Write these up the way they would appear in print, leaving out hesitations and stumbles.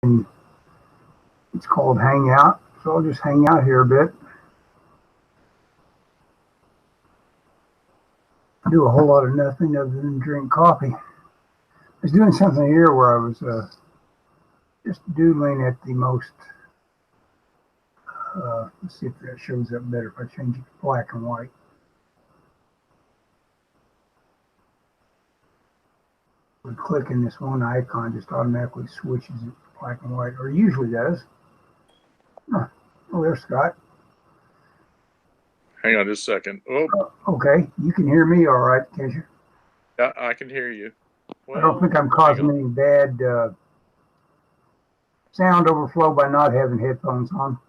and it's called Hangout. So I'll just hang out here a bit. I do a whole lot of nothing other than drink coffee. I was doing something here where I was just doodling at the most. Let's see if that shows up better if I change it to black and white. When clicking this one icon, just automatically switches it to black and white, or usually does. Huh. Oh, there's Scott. Hang on just a second. Oh. Okay, you can hear me all right, can't you? Yeah, I can hear you. Well, I don't think I'm causing any bad sound overflow by not having headphones on.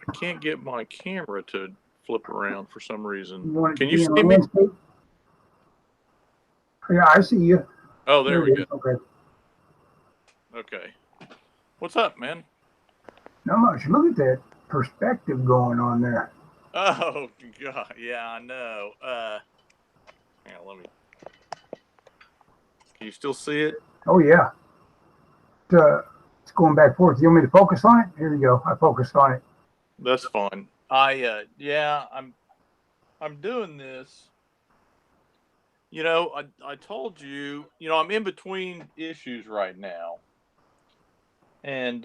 I can't get my camera to flip around for some reason. Can you see me? Yeah, I see you. Oh, there we go. Okay. Okay. What's up, man? Not much. Look at that perspective going on there. Oh, God. Yeah, I know. Hang on, let me. Can you still see it? Oh, yeah. It's going back and forth. You want me to focus on it? Here you go. I focused on it. That's fine. I'm doing this. You know, I told you, I'm in between issues right now. And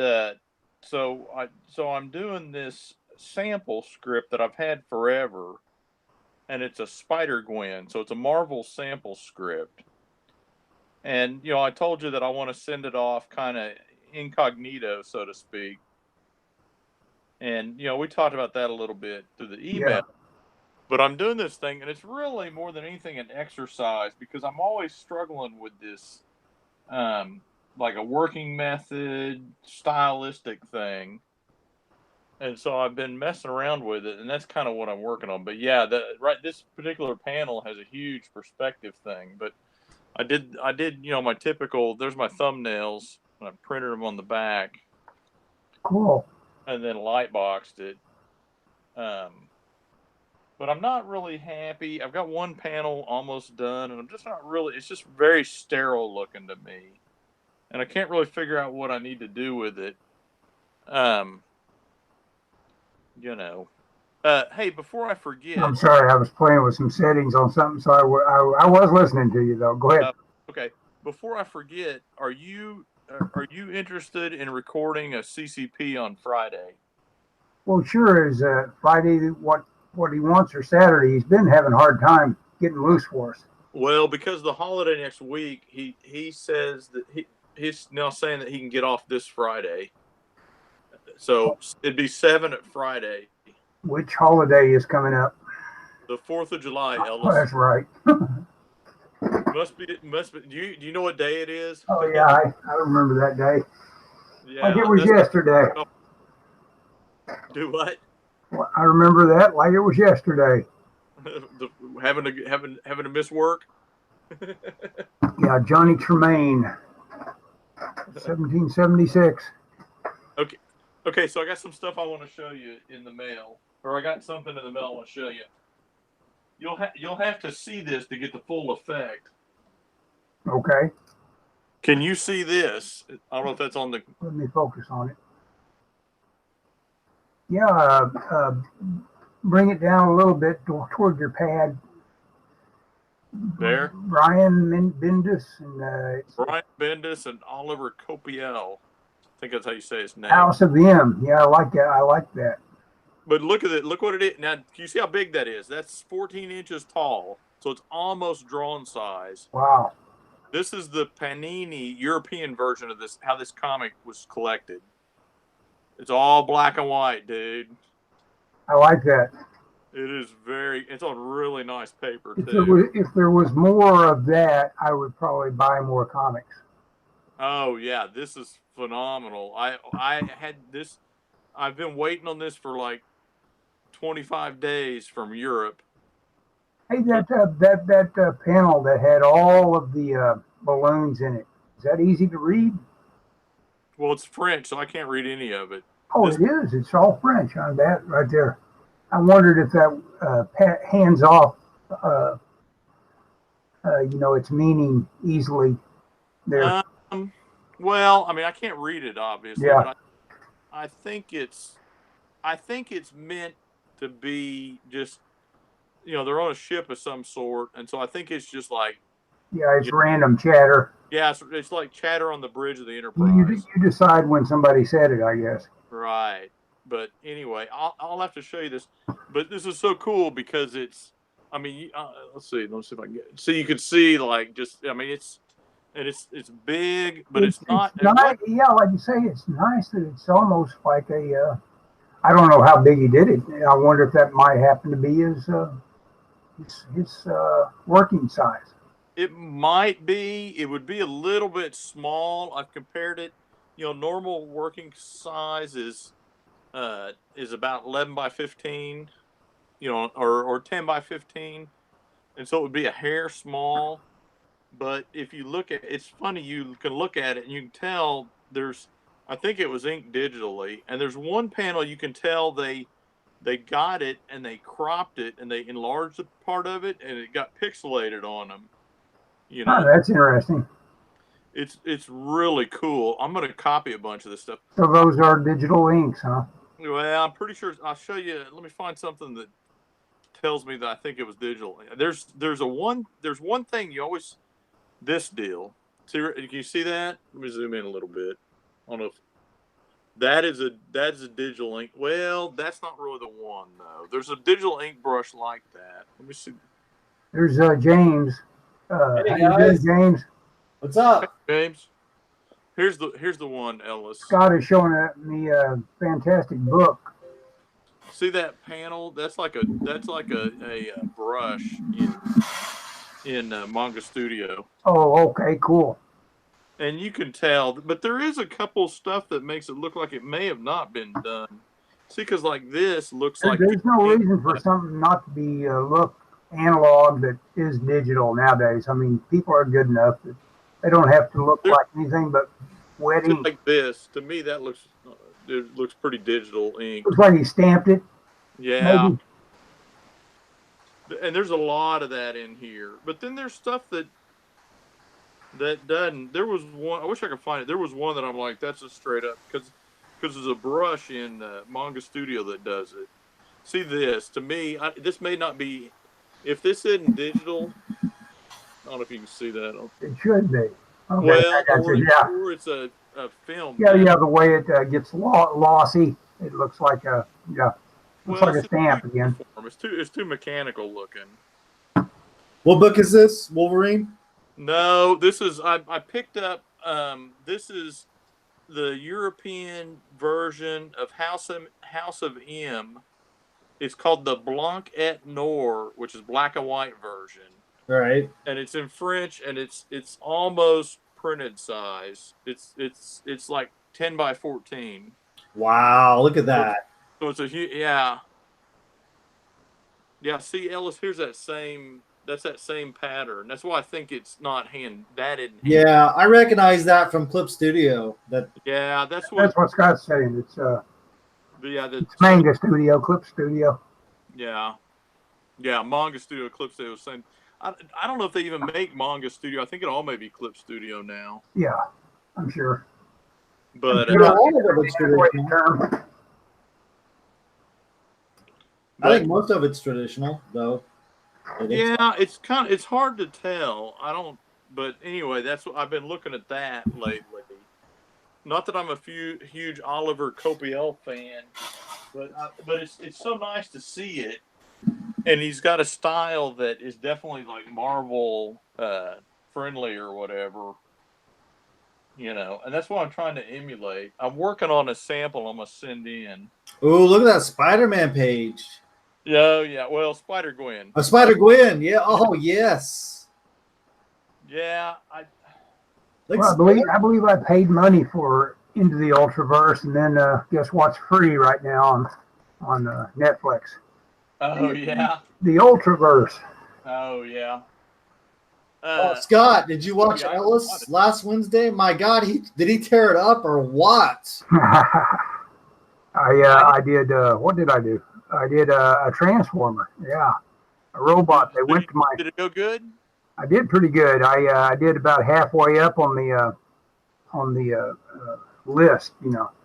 so I'm doing this sample script that I've had forever, and it's a Spider-Gwen, so it's a Marvel sample script. And I told you that I want to send it off kind of incognito, so to speak. And we talked about that a little bit through the email. Yeah. But I'm doing this thing, and it's really more than anything an exercise, because I'm always struggling with this, like a working method, stylistic thing. And so I've been messing around with it, and that's kind of what I'm working on. But yeah, this particular panel has a huge perspective thing. But I did, my typical, there's my thumbnails, and I printed them on the back. Cool. And then lightboxed it. But I'm not really happy. I've got one panel almost done, and I'm just not really, it's just very sterile looking to me. And I can't really figure out what I need to do with it. Hey, before I forget. I'm sorry, I was playing with some settings on something, so I was listening to you, though. Go ahead. Okay. Before I forget, are you interested in recording a CCP on Friday? Well, sure. Is Friday what he wants, or Saturday? He's been having a hard time getting loose for us. Well, because of the holiday next week, he says that he's now saying that he can get off this Friday. So it'd be 7 at Friday. Which holiday is coming up? The 4th of July, Ellis. Oh, that's right. Must be. Do you know what day it is? Oh, yeah, I remember that day. Yeah, like it was yesterday. Do what? Well, I remember that like it was yesterday. having to miss work. Yeah, Johnny Tremaine, 1776. Okay, so I got some stuff I want to show you in the mail, or I got something in the mail I want to show you. You'll have to see this to get the full effect. Okay. Can you see this? I don't know if that's on the. Let me focus on it. Yeah, bring it down a little bit toward your pad. There. Brian Bendis and Oliver Copiel. I think that's how you say his name. House of M. Yeah, I like that. I like that. But look at it. Look what it is. Now, can you see how big that is? That's 14 inches tall. So it's almost drawn size. Wow. This is the Panini European version of this, how this comic was collected. It's all black and white, dude. I like that. It's on really nice paper, too. If there was more of that, I would probably buy more comics. Oh, yeah. This is phenomenal. I had this. I've been waiting on this for like 25 days from Europe. Hey, that panel that had all of the balloons in it, is that easy to read? Well, it's French, so I can't read any of it. Oh, it is. It's all French on that right there. I wondered if that hands off, its meaning easily there. Well, I mean, I can't read it obviously, Yeah. but I think it's meant to be just, they're on a ship of some sort, and so I think it's just like, Yeah, it's random chatter. yeah, it's like chatter on the bridge of the You Enterprise. you decide when somebody said it, I guess. Right. But anyway, I'll have to show you this. But this is so cool because it's. I mean, let's see. Let me see if I can get. So you can see like just. I mean, it's big, but it's It's not. It nice. was. Yeah, like you say, it's nice that it's almost like a. I don't know how big he did it. I wonder if that might happen to be his working size. It might be. It would be a little bit small. I've compared it. Normal working size is about 11 by 15. Or 10 by 15, and so it would be a hair small. But if you look at it's funny, you can look at it and you can tell I think it was inked digitally, and there's one panel you can tell they got it and they cropped it and they enlarged the part of it and it got pixelated on them. Oh, that's interesting. It's really cool. I'm gonna copy a bunch of this stuff. So those are digital inks, huh? Well, I'm pretty sure I'll show you. Let me find something that tells me that I think it was digital. There's one thing you always this deal. See, can you see that? Let me zoom in a little bit. I don't know if that's a digital ink. Well, that's not really the one though. There's a digital ink brush like that. Let me see. There's James. Hey How you doing, guys, James? what's up? James, here's the one, Ellis. Scott is showing me a fantastic book. See that panel? That's like a brush in Manga Studio. Oh, okay, cool. And you can tell, but there is a couple stuff that makes it look like it may have not been done. See, because like this looks like There's no reason for something not to be look analog that is digital nowadays. I mean, people are good enough that they don't have to look like anything but wet ink. Like this, to me, that looks pretty digital ink. Looks like he stamped it. Yeah. Maybe. And there's a lot of that in here, but then there's stuff that doesn't. There was one. I wish I could find it. There was one that I'm like, that's just straight up because there's a brush in Manga Studio that does it. See this? To me, this may not be. If this isn't digital, I don't know if you can see that. It should be. Okay, Well, or it's a film. Yeah, the way it gets lossy, it looks like a looks like a stamp again. It's too mechanical looking. What book is this? Wolverine? No, this is I picked up. This is the European version of House of M. It's called the Blanc et Noir, which is black and white version. Right. And it's in French, and it's almost printed size. It's like 10 by 14. Wow, look at that. So it's a huge, yeah. Yeah, see, Ellis, here's that same pattern. That's why I think it's not Yeah, I recognize that from Clip Studio. That's what Scott's saying. It's it's Manga Studio, Clip Studio. Yeah, Manga Studio, Clip Studio. Same. I don't know if they even make Manga Studio. I think it all may be Clip Studio now. Yeah, I'm sure. But I think most of it's traditional, though. Yeah, it's hard to tell. But anyway, that's what I've been looking at that lately. Not that I'm a huge Oliver Copiel fan, but it's so nice to see it. And he's got a style that is definitely like Marvel friendly or whatever. And that's what I'm trying to emulate. I'm working on a sample I'm gonna send in. Oh, look at that Spider-Man page. Yeah. Well, Spider-Gwen. Oh, Spider-Gwen. Yeah. Oh, yes. Yeah. I believe I paid money for Into the Ultraverse, and then guess what's free right now on Netflix? Oh yeah. The Ultraverse. Oh yeah. Scott, did you watch Ellis last Wednesday? My God, did he tear it up or what? I did. What did I do? I did a Transformer. Yeah, a robot. They Did it go good? I did pretty good. I did about halfway up on the list.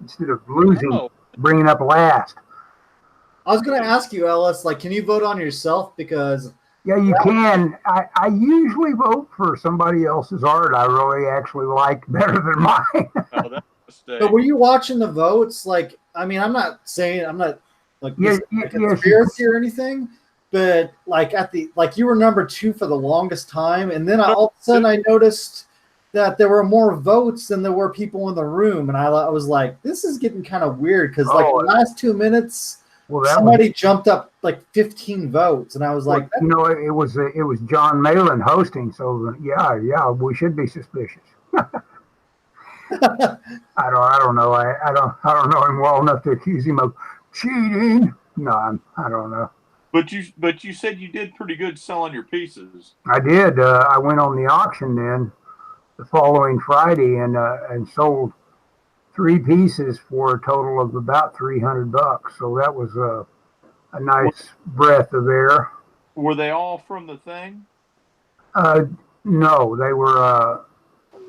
Instead of losing, Oh. bringing up last. I was going to ask you, Ellis, like, can you vote on yourself? Because Yeah, you can. I usually vote for somebody else's art I really actually like better than mine. Oh, that's a mistake. But were you watching the votes? Like, I mean, I'm not like Yes, a conspiracy or anything, but like you were number 2 for the longest time, and then all of a sudden I noticed that there were more votes than there were people in the room, and I was like, this is getting kind of weird because like the last 2 minutes, somebody jumped up like 15 votes, and I was like, it was John Malin hosting, so yeah, we should be suspicious. I don't know. I don't know him well enough to accuse him of cheating. No, I don't know. But you said you did pretty good selling your pieces. I did. I went on the auction then the following Friday and sold 3 pieces for a total of about $300. So that was a nice breath of air. Were they all from the thing? No, they were.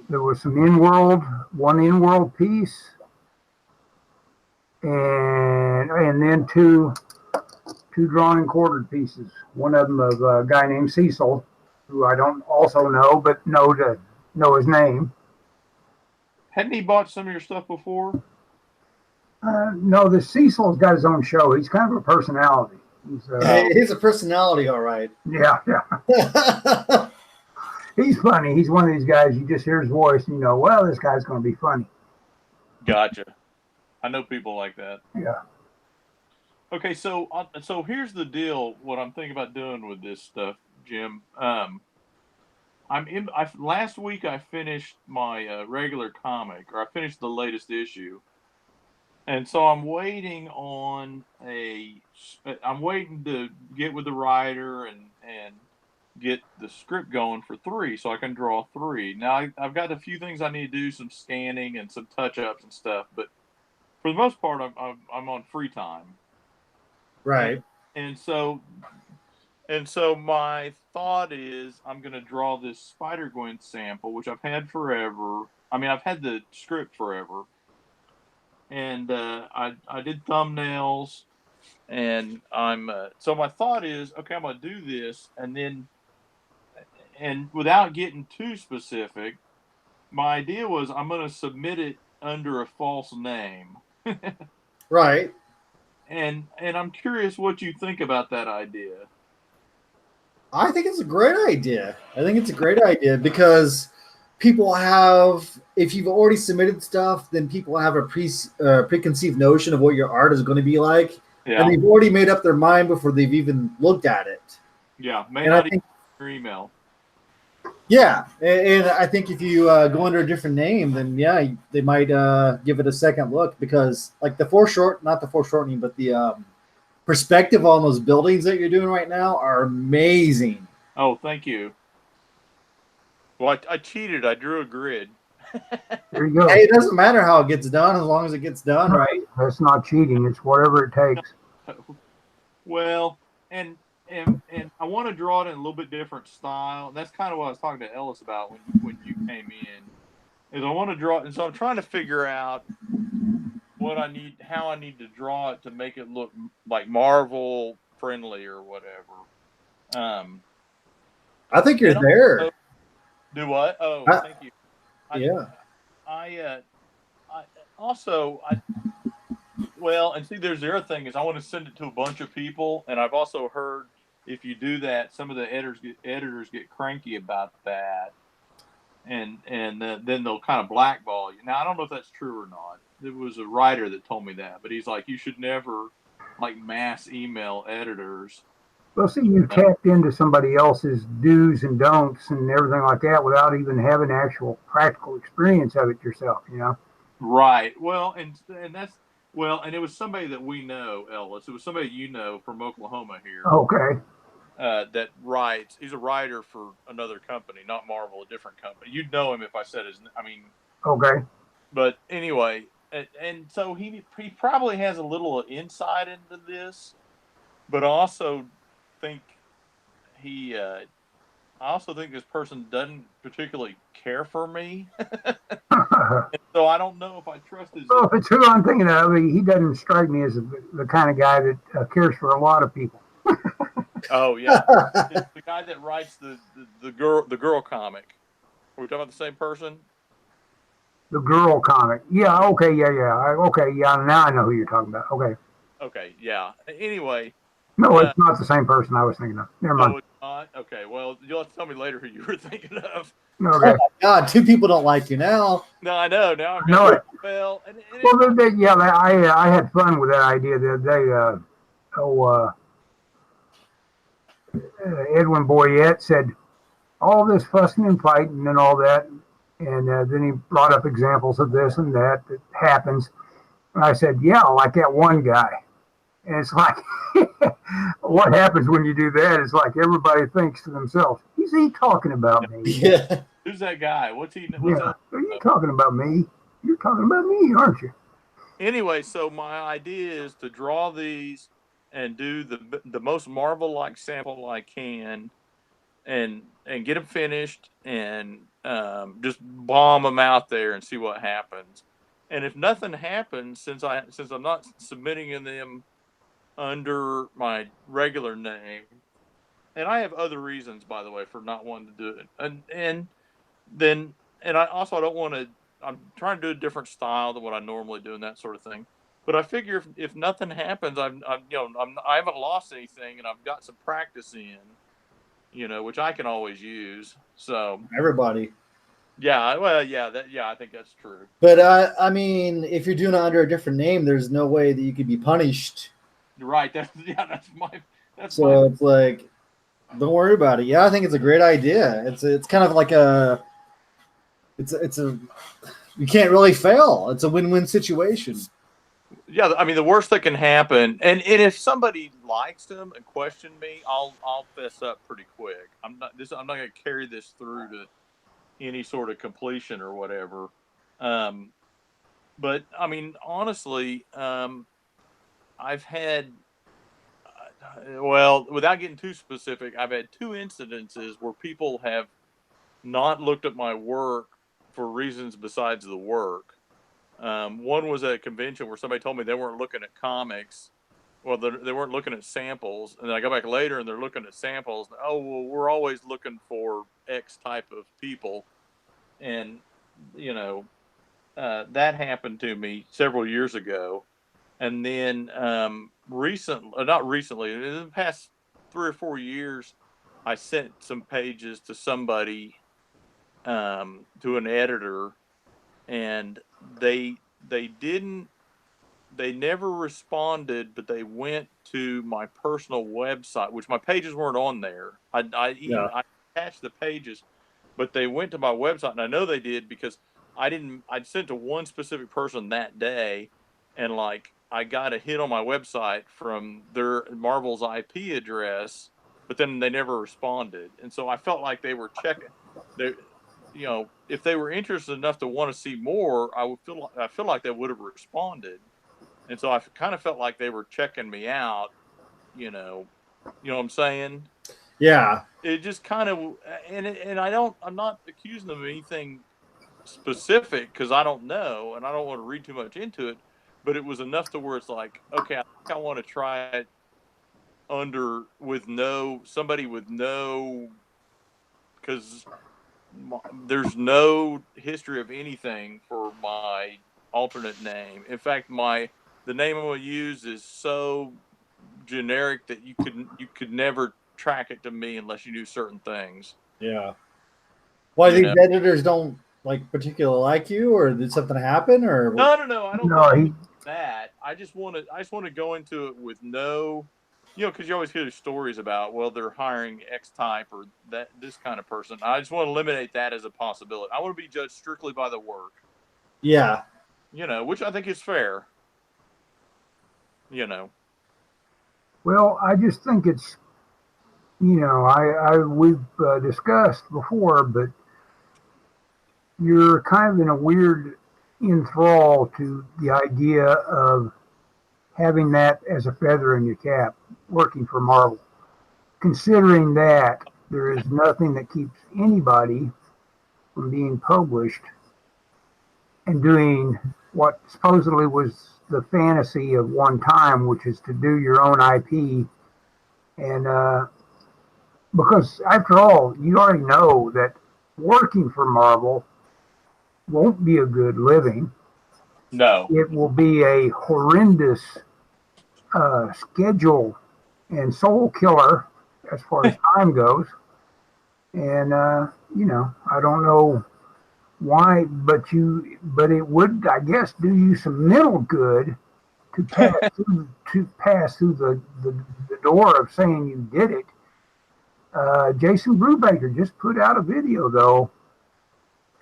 There was one in-world piece, and then two drawn and quartered pieces. One of them of a guy named Cecil, who I don't also know, but know his name. Hadn't he bought some of your stuff before? No, the Cecil's got his own show. He's kind of a personality. He's a personality, all right. Yeah. He's funny. He's one of these guys, you just hear his voice and you know, well, this guy's going to be funny. Gotcha. I know people like that. Yeah. Okay, so here's the deal. What I'm thinking about doing with this stuff, Jim. Last week I finished my regular comic, or I finished the latest issue, and so I'm waiting to get with the writer and get the script going for 3, so I can draw 3. Now I've got a few things I need to do, some scanning and some touch-ups and stuff, but for the most part, I'm on free time. Right. And so my thought is I'm going to draw this Spider-Gwen sample, which I've had forever. I mean, I've had the script forever, and I did thumbnails, and so my thought is, okay, I'm going to do this, and without getting too specific, my idea was I'm going to submit it under a false name. Right. And I'm curious what you think about that idea. I think it's a great idea. Because people have, if you've already submitted stuff, then people have a preconceived notion of what your art is going to be like. Yeah. And they've already made up their mind before they've even looked at it. Yeah, not even your email. Yeah, and I think if you go under a different name, then yeah, they might give it a second look, because like not the foreshortening, but the perspective on those buildings that you're doing right now are amazing. Oh, thank you. Well, I cheated. I drew a grid. There you go. Hey, it doesn't matter how it gets done as long as it gets done, right? That's not cheating. It's whatever it takes. Well, and I want to draw it in a little bit different style. That's kind of what I was talking to Ellis about when you came in. Is I want to draw, and so I'm trying to figure out how I need to draw it to make it look like Marvel friendly or whatever. I think you're there. Do what? Oh, thank you. And see, there's the other thing is I want to send it to a bunch of people, and I've also heard if you do that, some of the editors get cranky about that, and then they'll kind of blackball you. Now I don't know if that's true or not. There was a writer that told me that, but he's like, you should never like mass email editors. Well, see, you tapped into somebody else's do's and don'ts and everything like that without even having actual practical experience of it yourself, you know? Right. Well, and it was somebody that we know, Ellis. It was somebody you know from Oklahoma here. Okay. That writes. He's a writer for another company, not Marvel, a different company. You'd know him if I said his. I mean. Okay. But anyway, and so he probably has a little insight into this, but I also think this person doesn't particularly care for me. And so I don't know if I trust his. Well, if it's who I'm thinking of, he doesn't strike me as the kind of guy that cares for a lot of people. Oh yeah, it's the guy that writes the girl comic. Are we talking about the same person? The girl comic. Yeah, okay, okay, yeah, now I know who you're talking about. Okay. Okay, yeah. Anyway, No, it's not the same person I was thinking of. Never mind. oh, it's not. Okay, well, you'll have to tell me later who you were thinking of. Okay. Oh God, two people don't like you now. No, I know. Now I've know got it. well, Yeah, I had fun with that idea the other day. Edwin Boyette said all this fussing and fighting and all that, and then he brought up examples of this and that happens. And I said, yeah, like that one guy. And it's like, what happens when you do that? It's like everybody thinks to themselves, is he talking about me? Yeah. Who's that guy? What's Are you talking about me? You're talking about me, aren't you? Anyway, so my idea is to draw these and do the most Marvel-like sample I can, and get them finished, and just bomb them out there and see what happens. And if nothing happens, since I'm not submitting them under my regular name, and I have other reasons, by the way, for not wanting to do it, and then I also don't want to. I'm trying to do a different style than what I normally do and that sort of thing. But I figure if nothing happens, I haven't lost anything, and I've got some practice in, which I can always use. So Everybody. yeah, well, yeah, I think that's true. But I mean, if you're doing it under a different name, there's no way that you could be punished. Right. It's like, don't worry about it. Yeah, I think it's a great idea. It's kind of like you can't really fail. It's a win-win situation. Yeah, I mean, the worst that can happen, and if somebody likes them and question me, I'll fess up pretty quick. I'm not going to carry this through to any sort of completion or whatever. But I mean, honestly, I've had, well, without getting too specific, I've had two incidences where people have not looked at my work for reasons besides the work. One was at a convention where somebody told me they weren't looking at comics. Well, they weren't looking at samples. And then I go back later and they're looking at samples. Oh, well, we're always looking for X type of people. And, that happened to me several years ago. And then not recently, in the past 3 or 4 years, I sent some pages to somebody, to an editor, and they never responded, but they went to my personal website, which my pages weren't on there. I attached the pages, but they went to my website, and I know they did because I'd sent to one specific person that day, and like I got a hit on my website from their Marvel's IP address, but then they never responded, and so I felt like they were checking. They, if they were interested enough to want to see more, I feel like they would have responded, and so I kind of felt like they were checking me out. You know what I'm saying? Yeah. It just kind of, and I'm not accusing them of anything specific because I don't know, and I don't want to read too much into it. But it was enough to where it's like, okay, I think I want to try it somebody with no, because there's no history of anything for my alternate name. In fact, the name I'm going to use is so generic that you could never track it to me unless you knew certain things. Yeah. Why these editors don't particularly like you, or did something happen, or no, I don't know that. I just want to go into it with no, because you always hear stories about, well, they're hiring X type or this kind of person. I just want to eliminate that as a possibility. I want to be judged strictly by the work. Yeah. Which I think is fair. Well, I just think it's, we've discussed before, but you're kind of in a weird enthrall to the idea of having that as a feather in your cap, working for Marvel. Considering that there is nothing that keeps anybody from being published and doing what supposedly was the fantasy of one time, which is to do your own IP. And because after all, you already know that working for Marvel won't be a good living. No. It will be a horrendous schedule and soul killer as far as time goes. And I don't know why, but it would, I guess, do you some mental good to pass through the door of saying you did it. Jason Brubaker just put out a video though,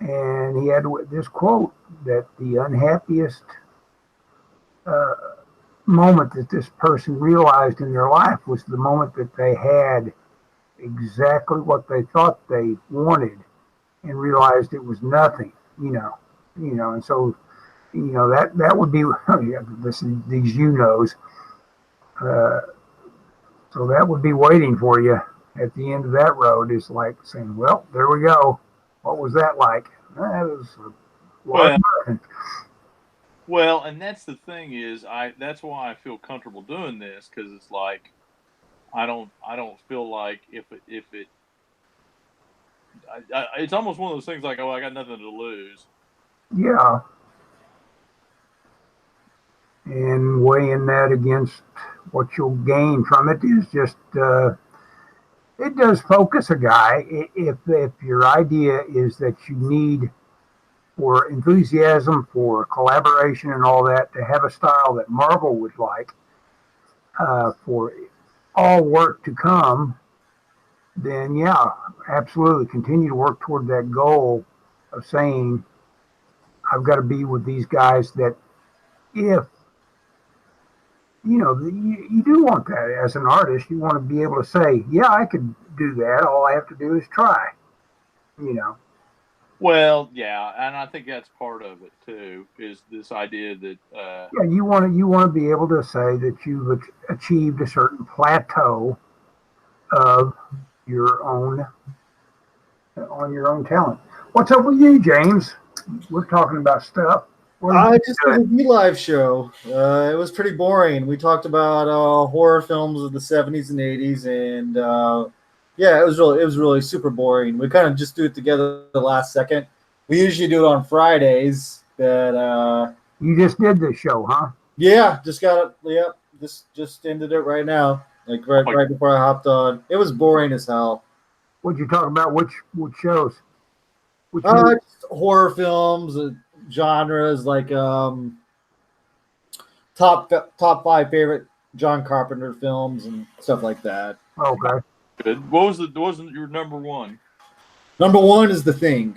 and he had this quote that the unhappiest moment that this person realized in their life was the moment that they had exactly what they thought they wanted and realized it was nothing, and so, that would be, these knows. So that would be waiting for you at the end of that road, is like saying, well, there we go. What was that like? That was a lot of nothing. Well, and that's the thing is, that's why I feel comfortable doing this, because it's like I don't feel like it's almost one of those things like, oh, I got nothing to lose. Yeah. And weighing that against what you'll gain from it is just it does focus a guy if your idea is that you need for enthusiasm, for collaboration and all that, to have a style that Marvel would like, for all work to come, then yeah, absolutely continue to work toward that goal of saying, I've got to be with these guys that if, you do want that as an artist, you want to be able to say, yeah, I could do that. All I have to do is try, Well, yeah, and I think that's part of it too. Is this idea that yeah, you want to be able to say that you've achieved a certain plateau of your own talent. What's up with you, James? We're talking about stuff. I just did a V-Live show. It was pretty boring. We talked about horror films of the 70s and 80s, and yeah, it was really super boring. We kind of just do it together the last second. We usually do it on Fridays, but you just did this show, huh? Yeah, just got it. Yep, just ended it right now, like right before I hopped on. It was boring as hell. What'd you talk about? Which shows? Just horror films, genres like top 5 favorite John Carpenter films and stuff like that. Okay. Good. Wasn't your number one? Number one is The Thing.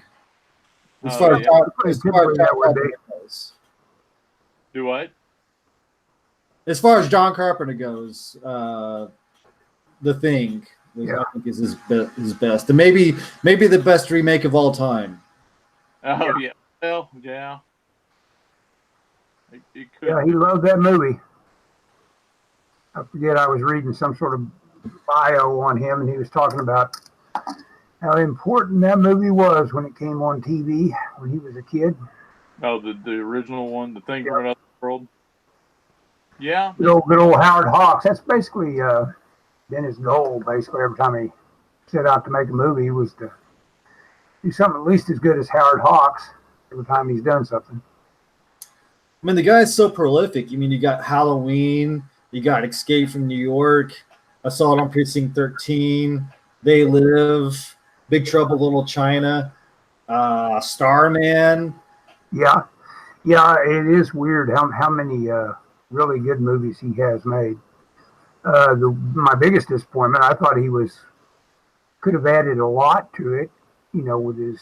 As far as John Carpenter goes. Do what? As far as John Carpenter goes, The Thing, I think, is his best, and maybe the best remake of all time. Oh yeah. Well, yeah. It could. Yeah, he loved that movie. I forget, I was reading some sort of bio on him, and he was talking about how important that movie was when it came on TV when he was a kid. Oh, the original one, The Thing from Another World. Yeah. Good old Howard Hawks. That's basically been his goal. Basically, every time he set out to make a movie, was to do something at least as good as Howard Hawks. Every time he's done something. I mean, the guy's so prolific. I mean, you got Halloween, you got Escape from New York, Assault on Precinct 13, They Live, Big Trouble in Little China, Starman. Yeah, it is weird how many really good movies he has made. My biggest disappointment, I thought he could have added a lot to it, with his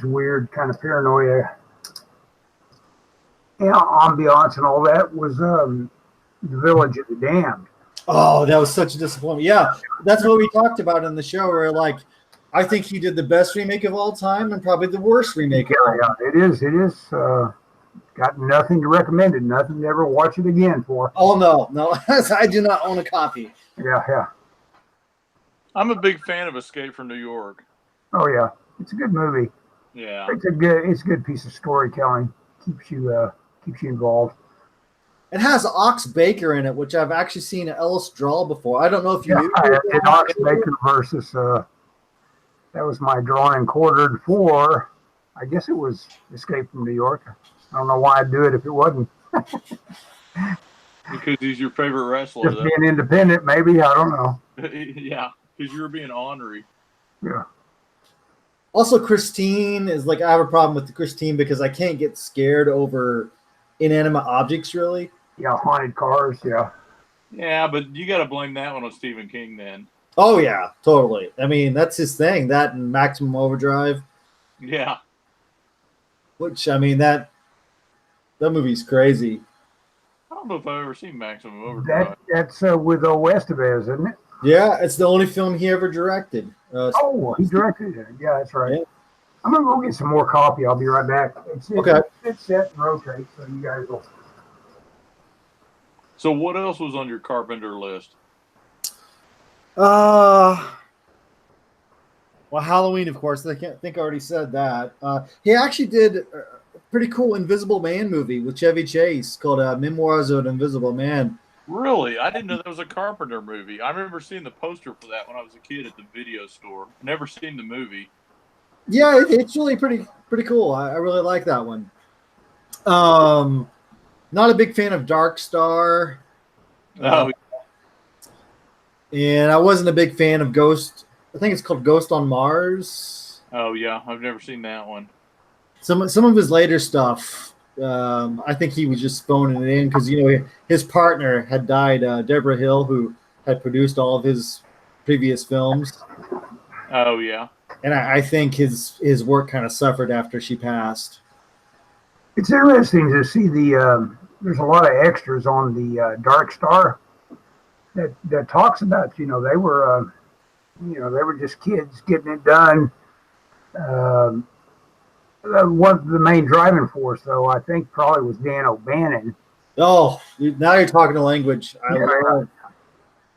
weird kind of paranoia ambiance and all that, was The Village of the Damned. Oh, that was such a disappointment. Yeah, that's what we talked about in the show, where I think he did the best remake of all time and probably the worst remake of all time. It is. Got nothing to recommend it. Nothing to ever watch it again for. Oh, no. I do not own a copy. Yeah. I'm a big fan of Escape from New York. Oh, yeah. It's a good movie. Yeah. It's a good piece of storytelling. Keeps you involved. It has Ox Baker in it, which I've actually seen Ellis draw before. I don't know if you Yeah, knew. I did Ox Baker versus that was my drawing and quartered for. I guess it was Escape from New York. I don't know why I'd do it if it wasn't. Because he's your favorite wrestler, Just being independent, maybe. I don't know. Yeah, because you were being ornery. Yeah. Also, Christine is like, I have a problem with the Christine because I can't get scared over inanimate objects, really. Yeah, haunted cars. Yeah. Yeah, but you got to blame that one on Stephen King then. Oh, yeah, totally. I mean, that's his thing, that and Maximum Overdrive. Yeah. Which, I mean, that movie's crazy. I don't know if I've ever seen Maximum Overdrive. That's with Estevez, isn't it? Yeah, it's the only film he ever directed. He directed it. Yeah, that's right. Yeah. I'm gonna go get some more coffee. I'll be right back. Okay. It's set and rotate, so you guys will. So what else was on your Carpenter list? Well, Halloween, of course. I think I already said that. He actually did a pretty cool Invisible Man movie with Chevy Chase called Memoirs of an Invisible Man. Really? I didn't know that was a Carpenter movie. I remember seeing the poster for that when I was a kid at the video store. Never seen the movie. Yeah, it's really pretty cool. I really like that one. Not a big fan of Dark Star. Oh, And I wasn't a big fan of Ghost. I think it's called Ghost on Mars. oh yeah, I've never seen that one. Some of his later stuff, I think he was just phoning it in because his partner had died, Deborah Hill, who had produced all of his previous films. Oh yeah. And I think his work kind of suffered after she passed. It's interesting to see there's a lot of extras on the Dark Star that talks about, they were just kids getting it done. One the main driving force, though, I think probably was Dan O'Bannon. Oh, now you're talking a language.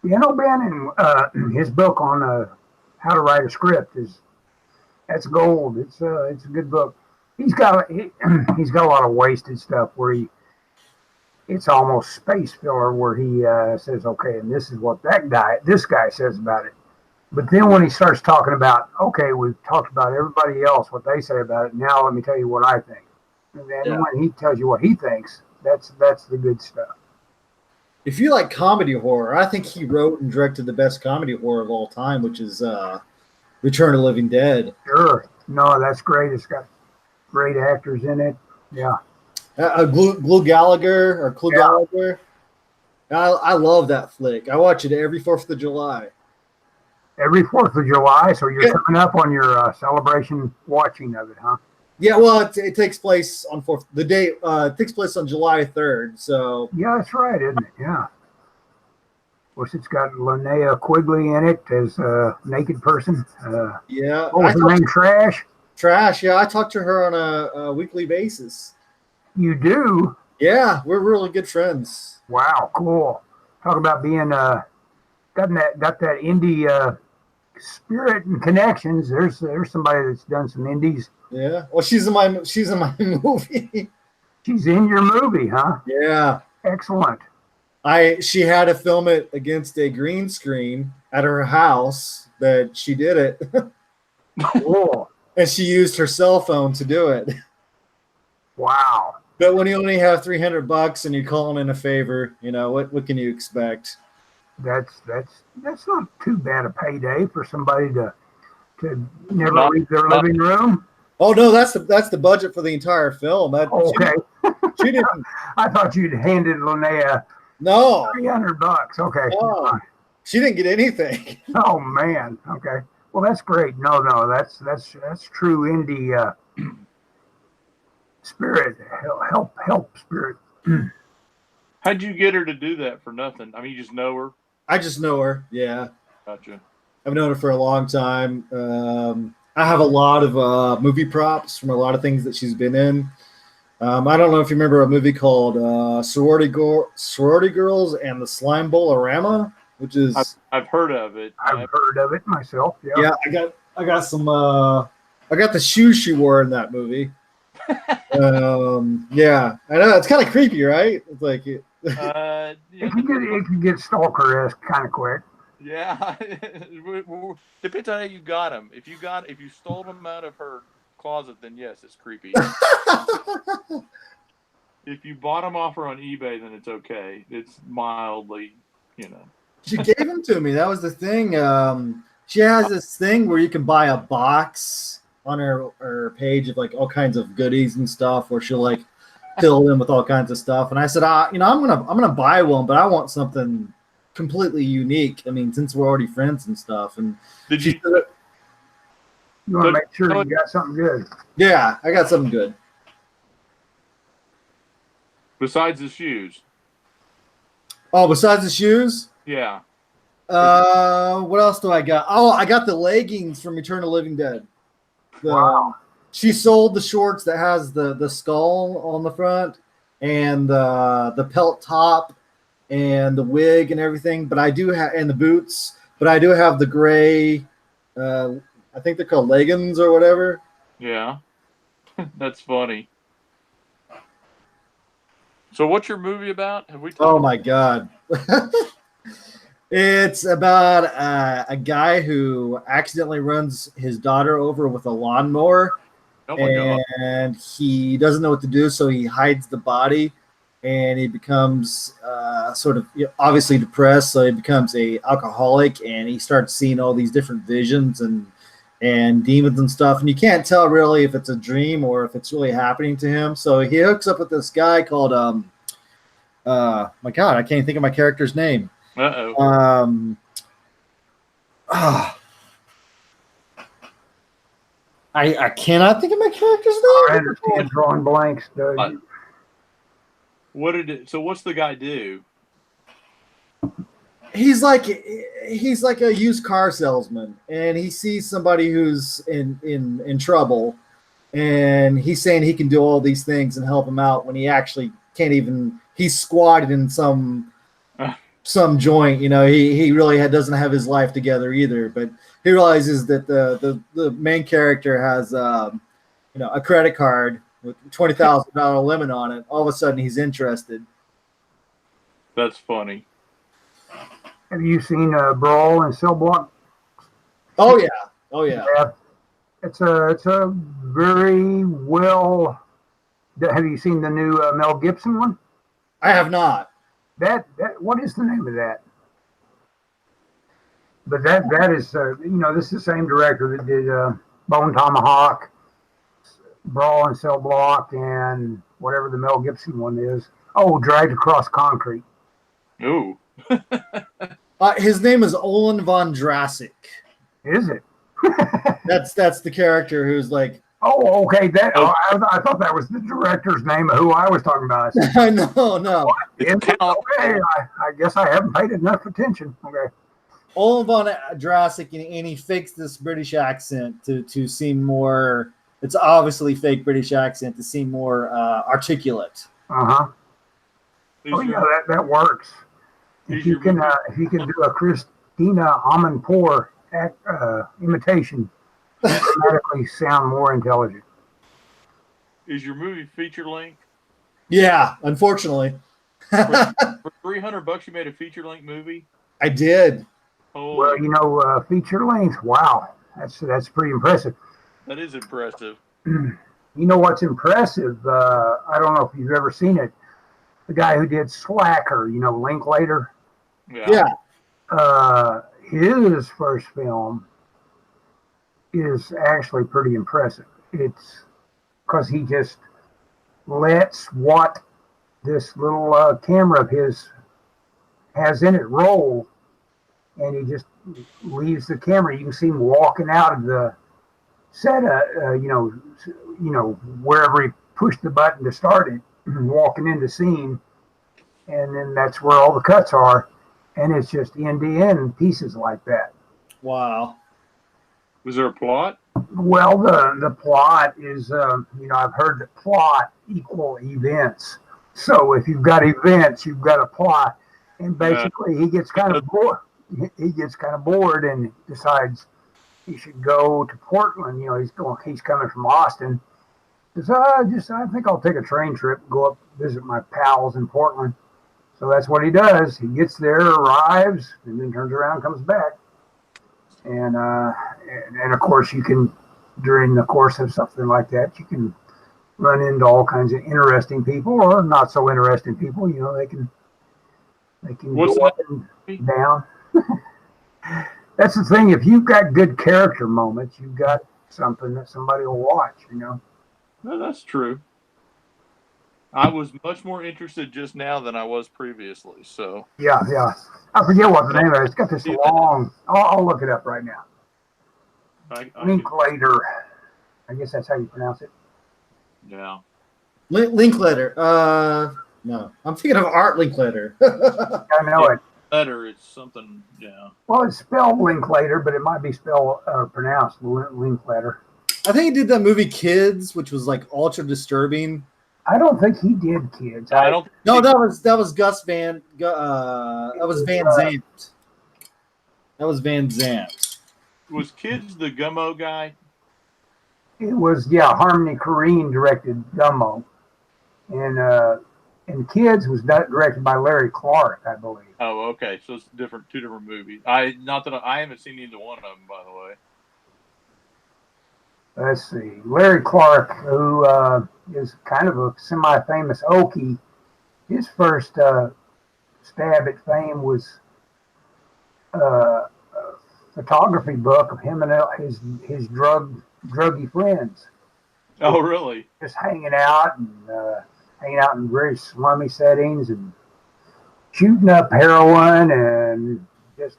Dan O'Bannon, his book on how to write a script that's gold. It's a good book. He's got a lot of wasted stuff where it's almost space filler where he says, okay, and this is what this guy says about it. But then when he starts talking about, okay, we've talked about everybody else, what they say about it. Now let me tell you what I think. And then when he tells you what he thinks, that's the good stuff. If you like comedy horror, I think he wrote and directed the best comedy horror of all time, which is Return of the Living Dead. Sure. No, that's great. It's got great actors in it. Yeah. Glue Gallagher. Gallagher. I love that flick. I watch it every 4th of July. Every 4th of July, so you're coming up on your celebration watching of it, huh? Yeah, well, it takes place on 4th. The day it takes place on July 3rd. So yeah, that's right, isn't it? Yeah. Of course, it's got Linnea Quigley in it as a naked person. Yeah. What was her name? Trash? Trash, yeah. I talk to her on a weekly basis. You do? Yeah, we're really good friends. Wow, cool. Talk about being got that indie spirit and connections. There's somebody that's done some indies. Yeah. Well, she's in my movie. She's in your movie, huh? Yeah. Excellent. She had to film it against a green screen at her house that she did it. Cool. And she used her cell phone to do it. Wow. But when you only have $300 and you're calling in a favor, what can you expect? That's not too bad a payday for somebody to never leave their living room. Oh no, that's the budget for the entire film. Okay. She didn't. I thought you'd handed Linnea $300. Okay. No, she didn't get anything. Oh man. Okay. Well, that's great. No, that's true indie spirit. Help spirit. How'd you get her to do that for nothing? I mean, you just know her? I just know her. Yeah. Gotcha. I've known her for a long time. I have a lot of movie props from a lot of things that she's been in. I don't know if you remember a movie called Sorority Girls and the Slime Bowl-orama, which is I've heard of it. I've heard of it myself. Yeah. Yeah, I got some I got the shoes she wore in that movie. Yeah, I know it's kind of creepy, right? It's like Yeah, It can get stalker-esque kind of quick. yeah. Depends on how you got them. If you stole them out of her closet, then yes, it's creepy. If you bought them off her on eBay, then it's okay. It's mildly, She gave them to me. That was the thing. She has this thing where you can buy a box on her page of like all kinds of goodies and stuff, where she'll like fill them with all kinds of stuff. And I said, I'm gonna buy one, but I want something completely unique. I mean, since we're already friends and stuff. And Did you? You want to make sure you got something good. Yeah, I got something good. Besides the shoes. Oh, besides the shoes? Yeah. What else do I got? Oh, I got the leggings from Eternal Living Dead. Wow. She sold the shorts that has the skull on the front and the pelt top and the wig and everything. But I do have and the boots. But I do have the gray. I think they're called leggings or whatever. Yeah, that's funny. So, what's your movie about? Have we? Oh my God. It's about a guy who accidentally runs his daughter over with a lawnmower, Oh my God. and he doesn't know what to do, so he hides the body, and he becomes sort of obviously depressed, so he becomes a alcoholic, and he starts seeing all these different visions and demons and stuff, and you can't tell really if it's a dream or if it's really happening to him. So he hooks up with this guy called my God, I can't think of my character's name. Uh-oh. I cannot think of my character's I name. understand drawing blanks, Doug. So what's the guy do? He's like a used car salesman, and he sees somebody who's in trouble, and he's saying he can do all these things and help him out when he actually can't even. He's squatted in some joint, he really doesn't have his life together either, but he realizes that the main character has a credit card with $20,000 limit on it. All of a sudden he's interested. That's funny. Have you seen Brawl and Cell Block? Oh yeah. It's a very well. Have you seen the new Mel Gibson one? I have not. That what is the name of that? But that is this is the same director that did Bone Tomahawk, Brawl and Cell Block, and whatever the Mel Gibson one is. Oh, Dragged Across Concrete. Ooh. His name is Olin von Drassik. Is it? That's the character who's like. Oh, okay. I thought that was the director's name of who I was talking about. No. Okay, I guess I haven't paid enough attention. Okay. Olin von Drassik, and he fakes this British accent to seem more. It's obviously fake British accent to seem more articulate. Oh yeah, that works. If you can do a Christina Amanpour imitation, automatically sound more intelligent. Is your movie feature length? Yeah, unfortunately. For $300, you made a feature length movie? I did. Oh, well, feature length. Wow, that's pretty impressive. That is impressive. You know what's impressive? I don't know if you've ever seen it. The guy who did Slacker, Linklater. Yeah. His first film is actually pretty impressive. It's because he just lets what this little camera of his has in it roll, and he just leaves the camera. You can see him walking out of the set, wherever he pushed the button to start it, walking into scene, and then that's where all the cuts are, and it's just end to end pieces like that. Wow. Was there a plot? Well, the plot is, I've heard that plot equal events. So if you've got events, you've got a plot, and basically he gets kind of bored. He gets kind of bored and decides, you should go to Portland. You know, he's coming from Austin. He says, I think I'll take a train trip, go up visit my pals in Portland. So that's what he does. He gets there, arrives, and then turns around, and comes back. And of course, you can, during the course of something like that, you can run into all kinds of interesting people or not so interesting people. You know, they can What's go up and down. That's the thing. If you've got good character moments, you've got something that somebody will watch. You know. No, that's true. I was much more interested just now than I was previously. So Yeah. I forget what the name of it is. It's got this long. I'll look it up right now. Linklater. I guess that's how you pronounce it. Yeah. Linklater. No, I'm thinking of Art Linklater. I know it. Letter, it's something. Yeah. Well, it's spelled Linklater, but it might be spelled pronounced Linklater. I think he did that movie Kids, which was like ultra disturbing. I don't think he did Kids. I don't. No, that was Gus Van. That was Van Zandt. That was Van Zandt. Was Kids the Gummo guy? It was Harmony Korine directed Gummo, and Kids was directed by Larry Clark, I believe. Oh, okay. So it's two different movies. I haven't seen either one of them, by the way. Let's see. Larry Clark, who is kind of a semi-famous Okie, his first stab at fame was a photography book of him and his druggy friends. Oh, really? Just hanging out in very slummy settings and shooting up heroin and just,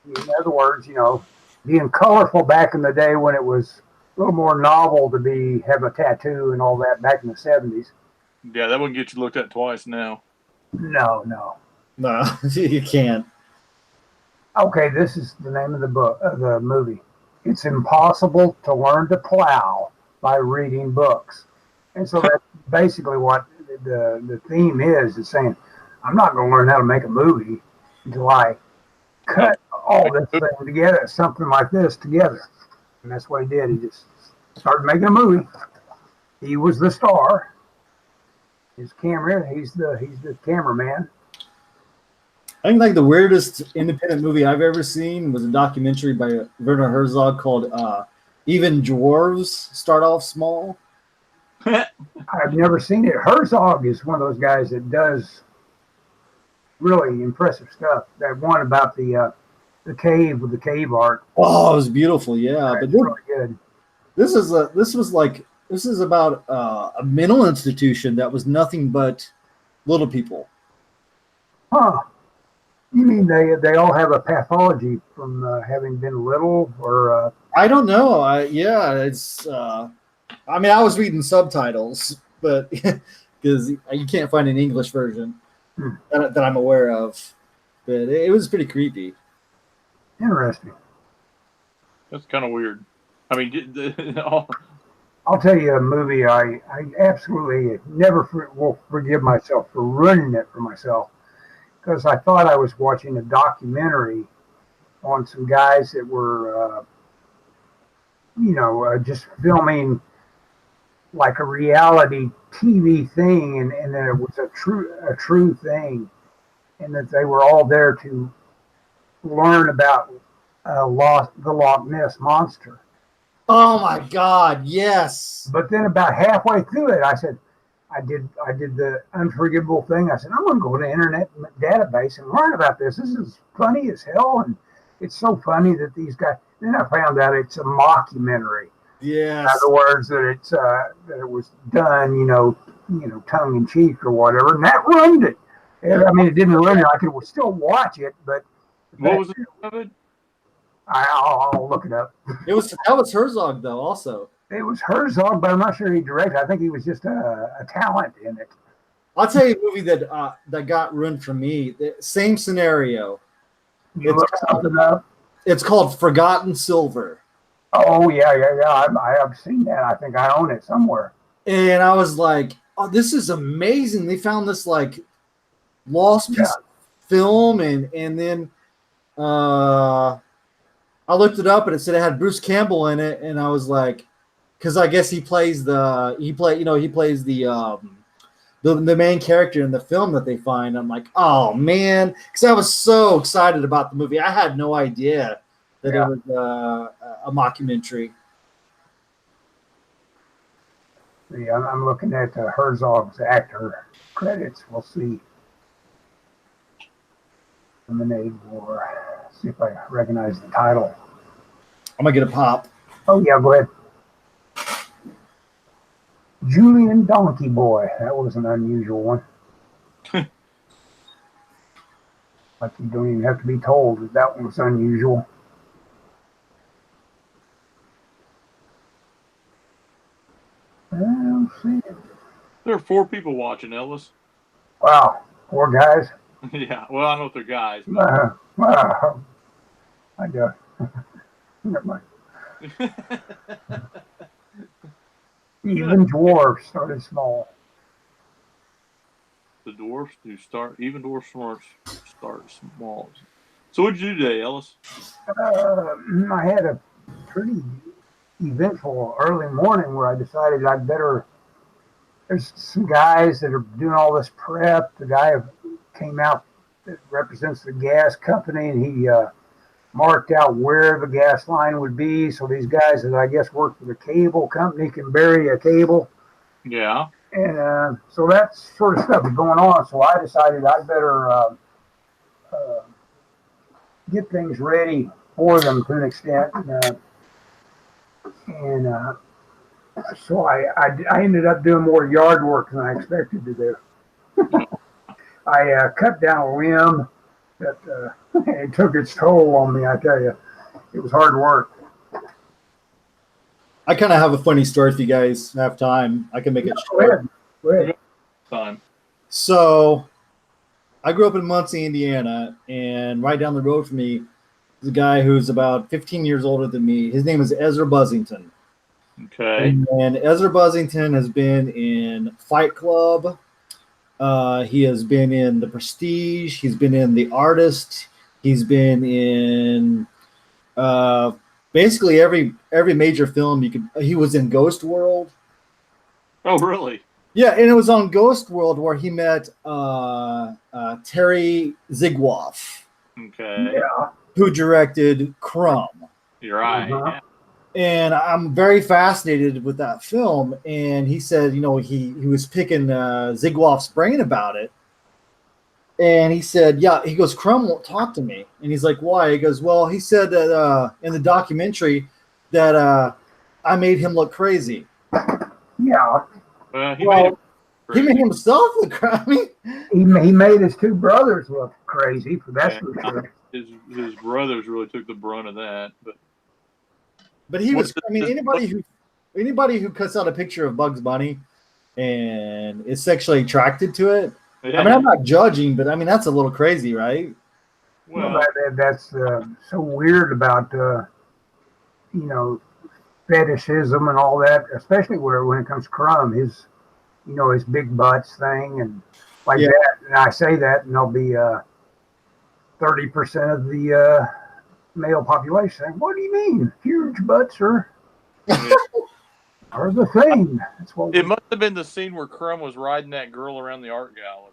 in other words, you know, being colorful back in the day when it was a little more novel to have a tattoo and all that back in the 70s. Yeah, that wouldn't get you looked at twice now. No, you can't. Okay, this is the name of the movie. It's impossible to learn to plow by reading books. And so that's basically what the theme is saying, I'm not going to learn how to make a movie until I cut all this thing together, something like this together. And that's what he did. He just started making a movie. He was the star. His camera, he's the cameraman. I think like the weirdest independent movie I've ever seen was a documentary by Werner Herzog called Even Dwarves Start Off Small. I've never seen it. Herzog is one of those guys that does really impressive stuff. That one about the cave with the cave art. Oh, it was beautiful, yeah. But really good. This is about a mental institution that was nothing but little people. Huh. You mean they all have a pathology from having been little, or? I don't know. It's. I mean, I was reading subtitles, but because you can't find an English version that I'm aware of, but it was pretty creepy. Interesting. That's kind of weird. I mean, I'll tell you a movie I absolutely never will forgive myself for ruining it for myself, because I thought I was watching a documentary on some guys that were, just filming like a reality TV thing, and that it was a true thing, and that they were all there to learn about the Loch Ness monster. Oh my God! Yes. But then about halfway through it, I said, I did the unforgivable thing. I said, I'm going to go to the internet database and learn about this. This is funny as hell, and it's so funny that these guys. Then I found out it's a mockumentary. Yes. In other words, that it was done, tongue in cheek or whatever, and that ruined it. I mean, it didn't ruin it. I could still watch it, but what was it of it? I'll look it up. That was Herzog though. Also, it was Herzog, but I'm not sure he directed. I think he was just a talent in it. I'll tell you a movie that got ruined for me. The same scenario. You look something up. It's called Forgotten Silver. Oh yeah. I have seen that. I think I own it somewhere. And I was like, "Oh, this is amazing!" They found this like lost piece of film, and then I looked it up and it said it had Bruce Campbell in it, and I was like, because I guess he plays the main character in the film that they find. I'm like, oh man, because I was so excited about the movie. I had no idea that it was a mockumentary. Yeah, I'm looking at Herzog's actor credits. We'll see. Lemonade War. See if I recognize the title. I'm gonna get a pop. Oh yeah, go ahead. Julian Donkey Boy. That was an unusual one. Like you don't even have to be told that one was unusual. Let's see. There are 4 people watching, Ellis. Wow, 4 guys. Yeah, well, I don't know if they're guys. But... I just never mind. Even dwarfs started small. The dwarfs do start. Even dwarfs start small. So what'd you do today, Ellis? I had a pretty eventful early morning where I decided I'd better. There's some guys that are doing all this prep. The guy came out that represents the gas company, and he marked out where the gas line would be. So these guys that I guess work for the cable company can bury a cable. Yeah. And so that sort of stuff is going on. So I decided I'd better get things ready for them to an extent. So I ended up doing more yard work than I expected to do. I cut down a limb that it took its toll on me, I tell you. It was hard work. I kind of have a funny story if you guys have time. I can make it short. Go ahead. Time. So I grew up in Muncie, Indiana, and right down the road from me is a guy who's about 15 years older than me. His name is Ezra Buzzington. Okay. And Ezra Buzzington has been in Fight Club. He has been in The Prestige. He's been in The Artist. He's been in basically every major film you could. He was in Ghost World. Oh, really? Yeah, and it was on Ghost World where he met Terry Zigwoff, Okay. Yeah. who directed Crumb. You're right. Uh-huh. Yeah. And I'm very fascinated with that film. And he said, he was picking Zigwoff's brain about it. And he said, yeah, he goes, Crumb won't talk to me. And he's like, why? He goes, well, he said that in the documentary that I made him look crazy. Yeah. He made himself look crazy. He made his 2 brothers look crazy, for that's for sure. His brothers really took the brunt of that, But he was. I mean, anybody who cuts out a picture of Bugs Bunny and is sexually attracted to it. yeah. I mean, I'm not judging, but I mean that's a little crazy, right? Well, that's so weird about fetishism and all that, especially when it comes to Crumb, his big butts thing and like that. And I say that, and there'll be 30% of the male population saying, "What do you mean? Huge butts are the thing." That's what it must have been the scene where Crumb was riding that girl around the art gallery.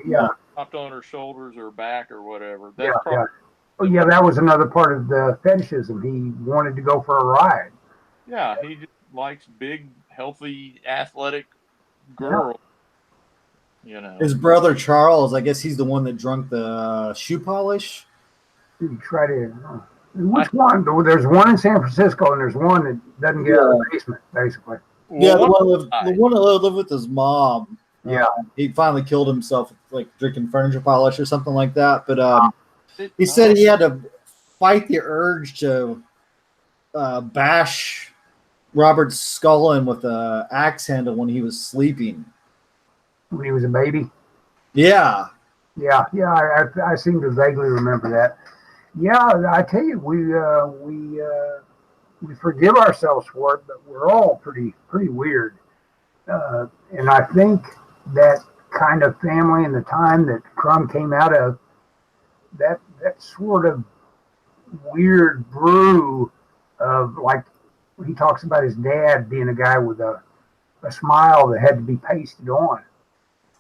Yeah. Hopped on her shoulders or back or whatever. Yeah. That's probably, Oh, yeah, that was another part of the fetishism. He wanted to go for a ride. yeah, he just likes big, healthy, athletic girls. His brother Charles, I guess he's the one that drunk the shoe polish. He tried to. Which one? There's one in San Francisco, and there's one that doesn't get out of the basement, basically. Yeah, the one that lived with his mom. Yeah. He finally killed himself, like drinking furniture polish or something like that. But he said he had to fight the urge to bash Robert's skull in with an axe handle when he was sleeping. When he was a baby. Yeah. Yeah. I seem to vaguely remember that. Yeah, I tell you, we forgive ourselves for it, but we're all pretty weird. And I think that kind of family and the time that Crumb came out of, that sort of weird brew of like he talks about his dad being a guy with a smile that had to be pasted on.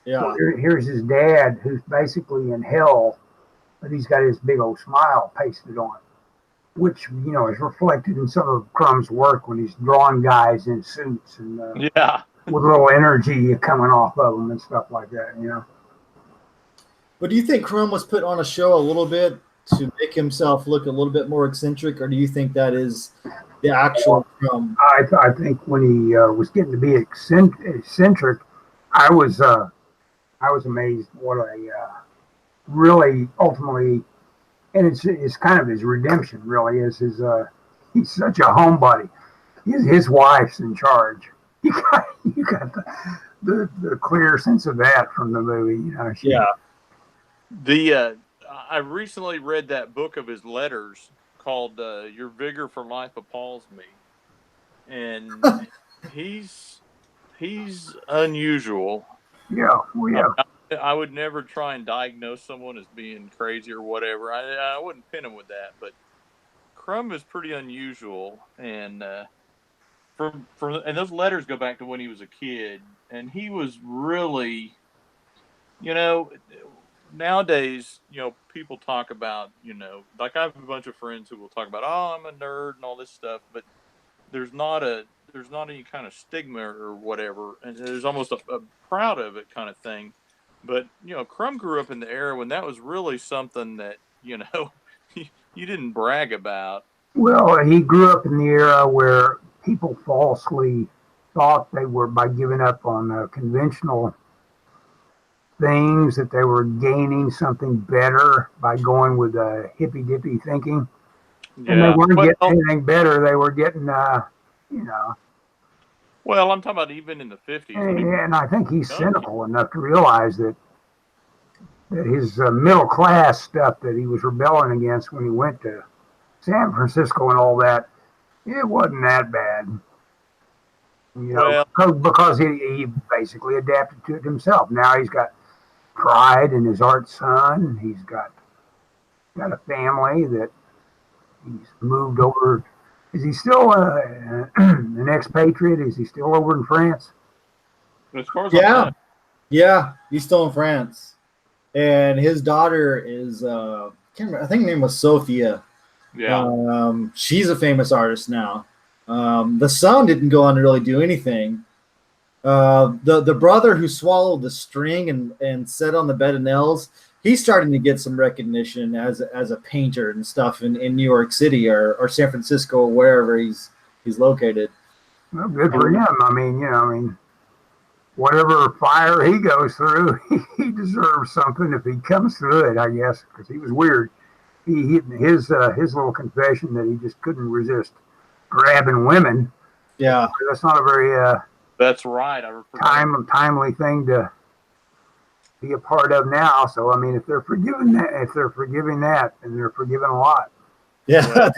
Yeah. So here's his dad who's basically in hell, but he's got his big old smile pasted on, which is reflected in some of Crumb's work when he's drawing guys in suits and Yeah. with a little energy coming off of them and stuff like that. But do you think Crumb was put on a show a little bit to make himself look a little bit more eccentric, or do you think that is the actual Crumb? I think when he was getting to be eccentric, I was amazed what a really ultimately, and it's kind of his redemption. Really, is he's such a homebody. His wife's in charge. You got the clear sense of that from the movie. Yeah. I recently read that book of his letters called "Your Vigor for Life Appalls Me," and he's unusual. Yeah, well, yeah. I would never try and diagnose someone as being crazy or whatever. I wouldn't pin him with that, but Crumb is pretty unusual, and and those letters go back to when he was a kid, and he was really, nowadays, people talk about, like I have a bunch of friends who will talk about, oh, I'm a nerd and all this stuff, but there's not any kind of stigma or whatever, and there's almost a proud of it kind of thing. But Crumb grew up in the era when that was really something that you didn't brag about. Well, he grew up in the era where people falsely thought they were, by giving up on conventional things, that they were gaining something better by going with hippy dippy thinking. Yeah. And they weren't getting anything better. They were getting, Well, I'm talking about even in the 50s. And I think he's cynical enough to realize that his middle class stuff that he was rebelling against when he went to San Francisco and all that, it wasn't that bad. Because he basically adapted to it himself. Now he's got pride in his art son. He's got a family that he's moved over. Is he still an expatriate? Is he still over in France? As far as Yeah, he's still in France, and his daughter is I think her name was Sophia. Yeah, she's a famous artist now. The son didn't go on to really do anything. The brother who swallowed the string and sat on the bed of nails, he's starting to get some recognition as a painter and stuff in New York City or San Francisco or wherever he's located. Well, good for him. I mean, whatever fire he goes through, he deserves something if he comes through it, I guess, because he was weird. His little confession that he just couldn't resist grabbing women. Yeah, that's not a very that's right. timely thing to be a part of now. So I mean, if they're forgiving that, then they're forgiving a lot. Yeah,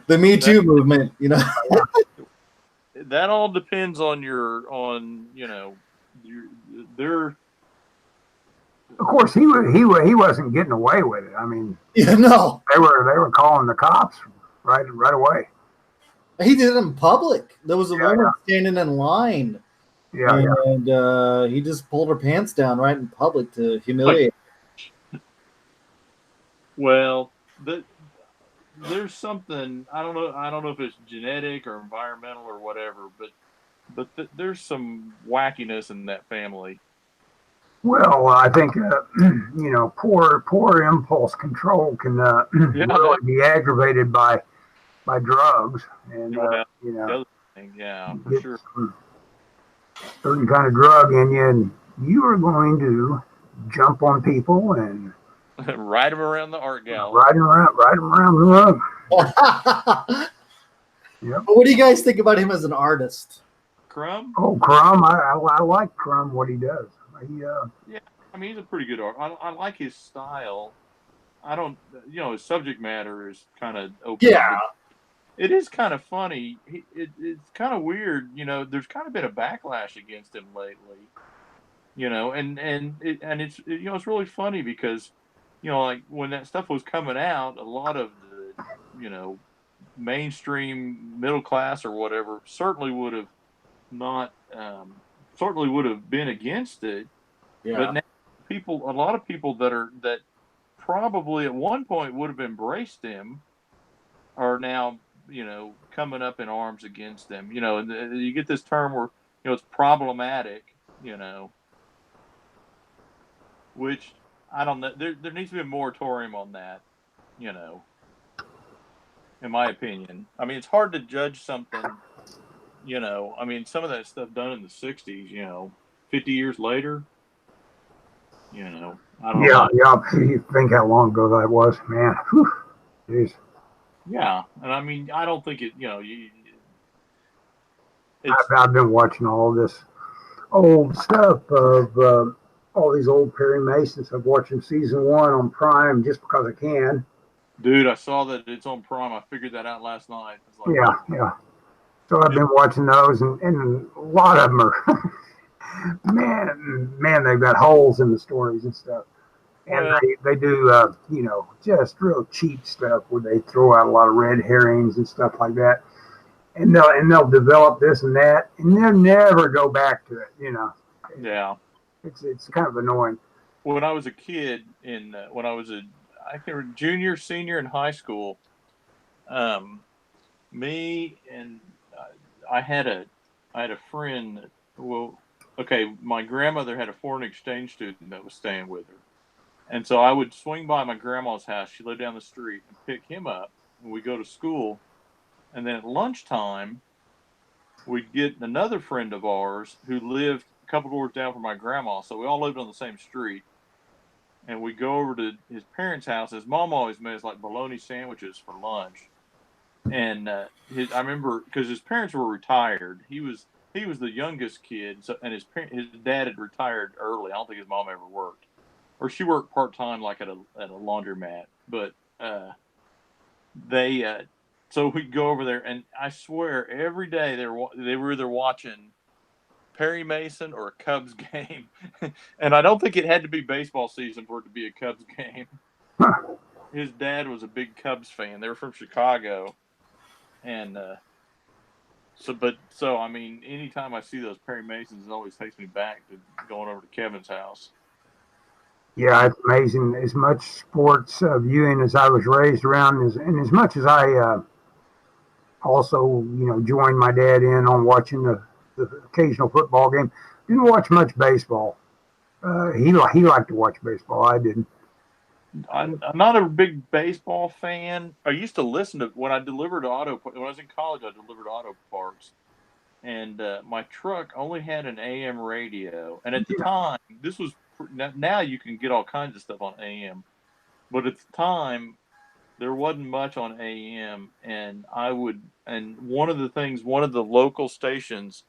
the Me Too movement, That all depends on their. Of course, he wasn't getting away with it. I mean, no, they were calling the cops right away. He did it in public. There was a woman standing in line. And he just pulled her pants down right in public to humiliate her. Well, there's something, I don't know if it's genetic or environmental or whatever, but there's some wackiness in that family. Well, I think poor impulse control can really be aggravated by drugs, and for sure. Certain kind of drug in you, and you are going to jump on people and ride them around the art gallery. Ride them around the room. Yep. What do you guys think about him as an artist? Crumb? Oh, Crumb! I like Crumb. What he does. Yeah, I mean, he's a pretty good artist. I like his style. I don't, his subject matter is kind of open. Yeah. It is kind of funny. It's kind of weird. There's kind of been a backlash against him lately. It's really funny because, like when that stuff was coming out, a lot of the you know, mainstream middle class or whatever certainly would have not certainly would have been against it. But Yeah. now a lot of people that probably at one point would have embraced them are now, coming up in arms against them. And you get this term where, it's problematic, which I don't know. There needs to be a moratorium on that, you know, in my opinion. I mean, it's hard to judge something, I mean, some of that stuff done in the 60s, 50 years later, I don't Yeah, know. yeah. You think how long ago that was, man. Whew, jeez. Yeah. And I mean, I don't think it's, I've been watching all this old stuff of all these old Perry Masons. I'm watching season 1 on Prime just because I can. dude, I saw that it's on Prime. I figured that out last night. It's like, Yeah, yeah. So I've been watching those, and a lot of them are, man, they've got holes in the stories and stuff. And well, they do, just real cheap stuff where they throw out a lot of red herrings and stuff like that. And they'll develop this and that, and they'll never go back to it. yeah. It's kind of annoying. When I was a kid, when I was I can remember junior, senior in high school, um, me and I had a friend. Well, okay, my grandmother had a foreign exchange student that was staying with her, and so I would swing by my grandma's house. She lived down the street, and pick him up, and we go to school. And then at lunchtime, we'd get another friend of ours who lived a couple doors down from my grandma. So we all lived on the same street. And we go over to his parents' house. His mom always made us like bologna sandwiches for lunch. And I remember because his parents were retired. He was the youngest kid, so and his dad had retired early. I don't think his mom ever worked, or she worked part time like at a laundromat. But they so we'd go over there, and I swear every day they were either watching Perry Mason or a Cubs game, and I don't think it had to be baseball season for it to be a Cubs game. Huh. His dad was a big Cubs fan. They were from Chicago, and so I mean, anytime I see those Perry Masons, it always takes me back to going over to Kevin's house. Yeah, it's amazing. As much sports viewing as I was raised around, and as much as I also, joined my dad in on watching the occasional football game, didn't watch much baseball. He liked to watch baseball. I didn't. I'm not a big baseball fan. I used to listen to when I delivered when I was in college. I delivered auto parts, and my truck only had an AM radio. And at the Yeah, time, this was now you can get all kinds of stuff on AM, but at the time there wasn't much on AM. And one of the local stations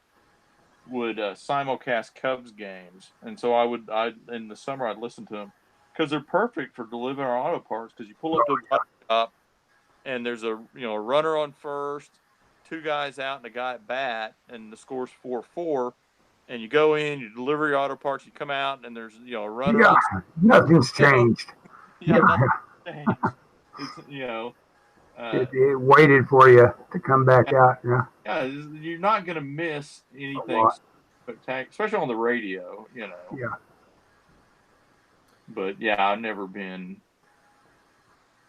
would simulcast Cubs games, and so I in the summer I'd listen to them because they're perfect for delivering auto parts because you pull up to a bike shop and there's a runner on first, two guys out and a guy at bat, and the score's 4-4. And you go in, you deliver your auto parts, you come out, and there's a runner yeah, on. nothing's changed. Yeah, Yeah, nothing changed. It's it waited for you to come back out. Yeah, yeah, you're not gonna miss a anything lot. spectacular, especially on the radio. Yeah, But yeah, I've never been.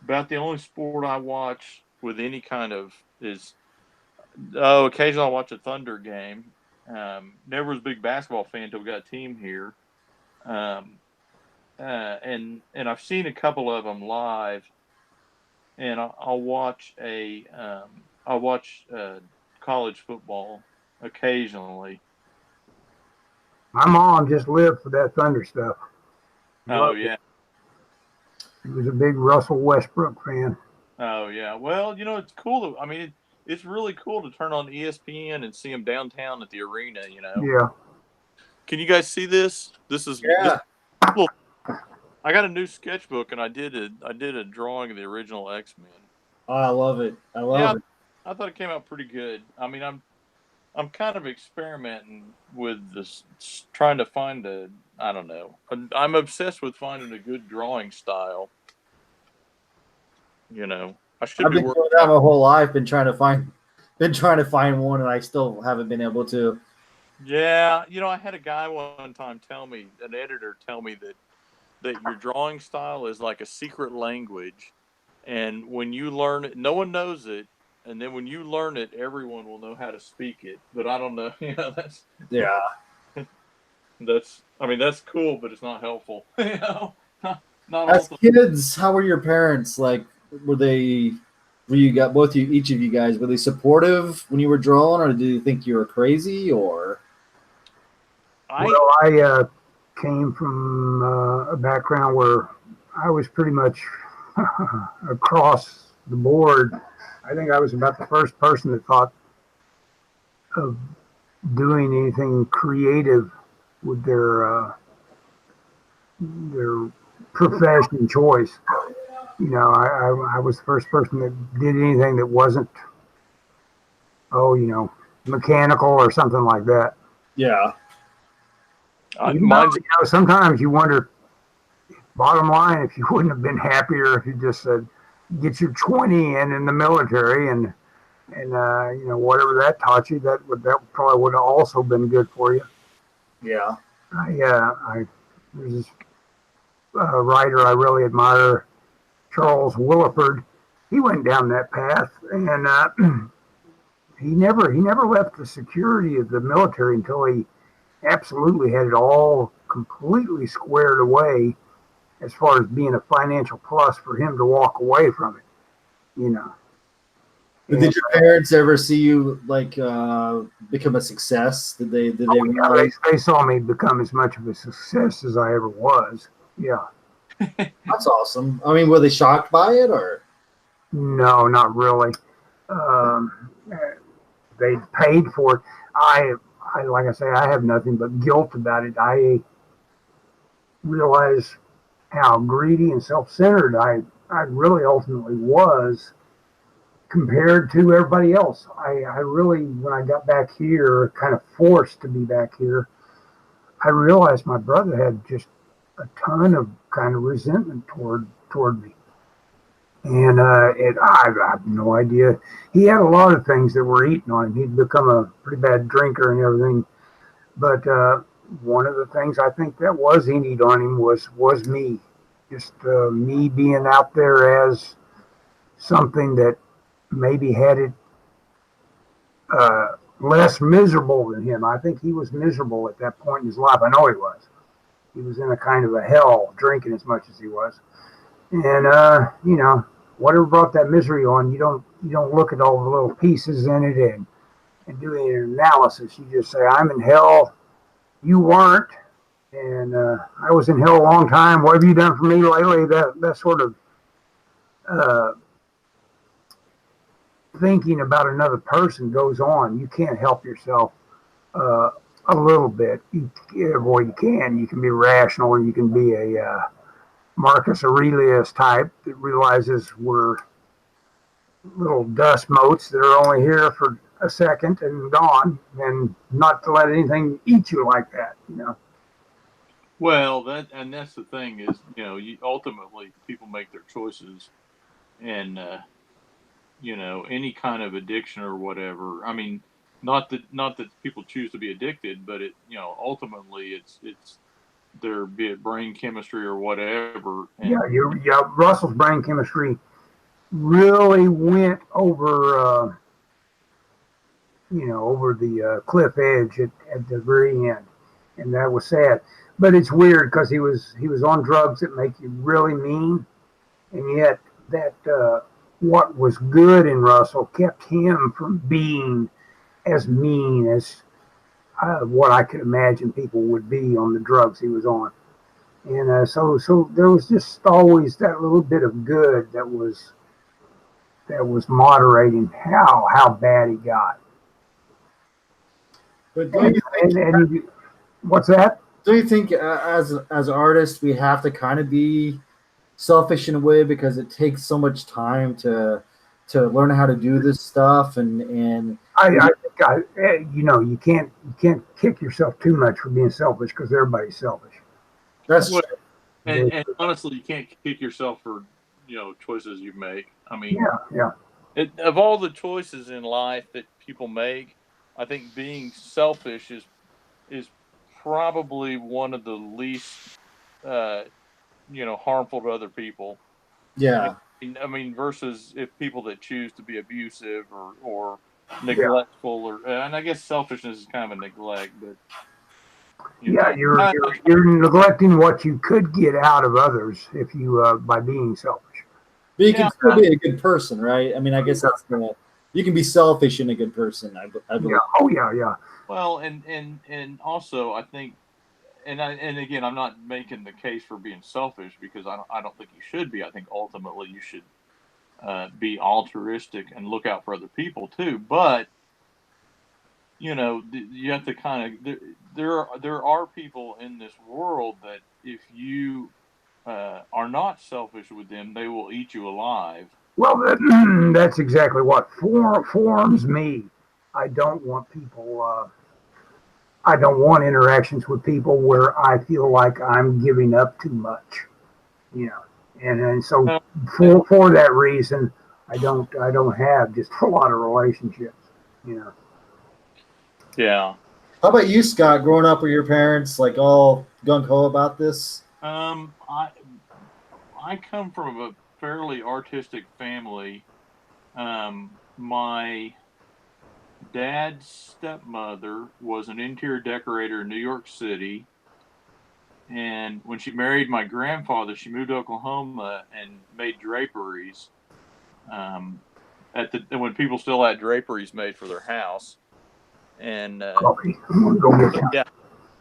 About the only sport I watch with any kind of is occasionally I'll watch a Thunder game. Never was a big basketball fan until we got a team here. Um, and I've seen a couple of them live, and I'll watch college football occasionally. my mom just lived for that Thunder stuff. Oh Loved it. yeah, She was a big Russell Westbrook fan. oh yeah. Well, it's cool. I mean, it's really cool to turn on ESPN and see them downtown at the arena. Yeah, Can you guys see this? This Yeah. little, I got a new sketchbook and I did a drawing of the original X-Men. Oh, I love it. I Yeah, love it. I thought it came out pretty good. I mean, I'm kind of experimenting with this, trying to find I don't know. I'm obsessed with finding a good drawing style. I should I've be been working. doing that my whole life. Been trying to find one, and I still haven't been able to. Yeah, I had a guy one time an editor tell me that your drawing style is like a secret language, and when you learn it, no one knows it, and then when you learn it, everyone will know how to speak it. But I don't know. Yeah. That's cool, but it's not helpful. Not As all. kids, how were your parents? Like, were you got both you, each of you guys, were they supportive when you were drawing, or did you think you were crazy, or? Well, I came from a background where I was pretty much across the board. I think I was about the first person that thought of doing anything creative with their profession choice. I was the first person that did anything that wasn't, mechanical or something like that. Yeah. Sometimes you wonder, bottom line, if you wouldn't have been happier if you just said, get your 20 in the military and whatever that taught you, that probably would have also been good for you. Yeah. There's this writer I really admire, Charles Williford. He went down that path, and he never left the security of the military until he absolutely had it all completely squared away as far as being a financial plus for him to walk away from it. But did your parents ever see you become a success? Did they realize? They saw me become as much of a success as I ever was. Yeah. That's awesome. I mean, were they shocked by it, or? No, not really. They paid for it. I like I say, I have nothing but guilt about it. I realize how greedy and self-centered I really ultimately was compared to everybody else. I really, when I got back here, kind of forced to be back here, I realized my brother had just a ton of kind of resentment toward me. And I have no idea. He had a lot of things that were eating on him. He'd become a pretty bad drinker and everything. But one of the things I think that was eating on him was me. Just me being out there as something that maybe had it less miserable than him. I think he was miserable at that point in his life. I know he was. He was in a kind of a hell drinking as much as he was. And whatever brought that misery on, you don't look at all the little pieces in it and do an analysis. You just say, I'm in hell, you weren't, and I was in hell a long time. What have you done for me lately? That sort of thinking about another person goes on. You can't help yourself a little bit. You can. You can be rational, and you can be a Marcus Aurelius type that realizes we're little dust motes that are only here for a second and gone, and not to let anything eat you like that. Well, that's the thing is, you ultimately people make their choices, and any kind of addiction or whatever. I mean, not that people choose to be addicted, but ultimately it's their, be it brain chemistry or whatever. And Russell's brain chemistry really went over over the cliff edge at the very end, and that was sad. But it's weird because he was on drugs that make you really mean, and yet that what was good in Russell kept him from being as mean as what I could imagine people would be on the drugs he was on. And so there was just always that little bit of good that was moderating how bad he got. But what's that? Do you think as artists we have to kind of be selfish in a way because it takes so much time to learn how to do this stuff and I you can't kick yourself too much for being selfish because everybody's selfish. That's and honestly, you can't kick yourself for choices you make. I mean, Yeah. of all the choices in life that people make, I think being selfish is probably one of the least, uh, harmful to other people. Yeah. I mean, versus if people that choose to be abusive or Yeah. neglectful, and I guess selfishness is kind of a neglect, but Yeah, you're neglecting what you could get out of others if you by being selfish. But you yeah, can still be a good person, right? I mean, I guess that's you can be selfish and a good person. I Yeah. believe. Oh yeah. well, and also I think, and again, I'm not making the case for being selfish because I don't think you should be. I think ultimately you should be altruistic and look out for other people too. But you have to kind of there are people in this world that if you are not selfish with them, they will eat you alive. Well, that's exactly what forms me. I don't want people. I don't want interactions with people where I feel like I'm giving up too much. You know, and so Uh, for that reason, I don't have just a lot of relationships. You know. yeah. How about you, Scott? Growing up with your parents, like all gung ho about this? I come from a fairly artistic family. My dad's stepmother was an interior decorator in New York City, and when she married my grandfather, she moved to Oklahoma and made draperies. Um, when people still had draperies made for their house, and Coffee. I'm gonna go get some. yeah,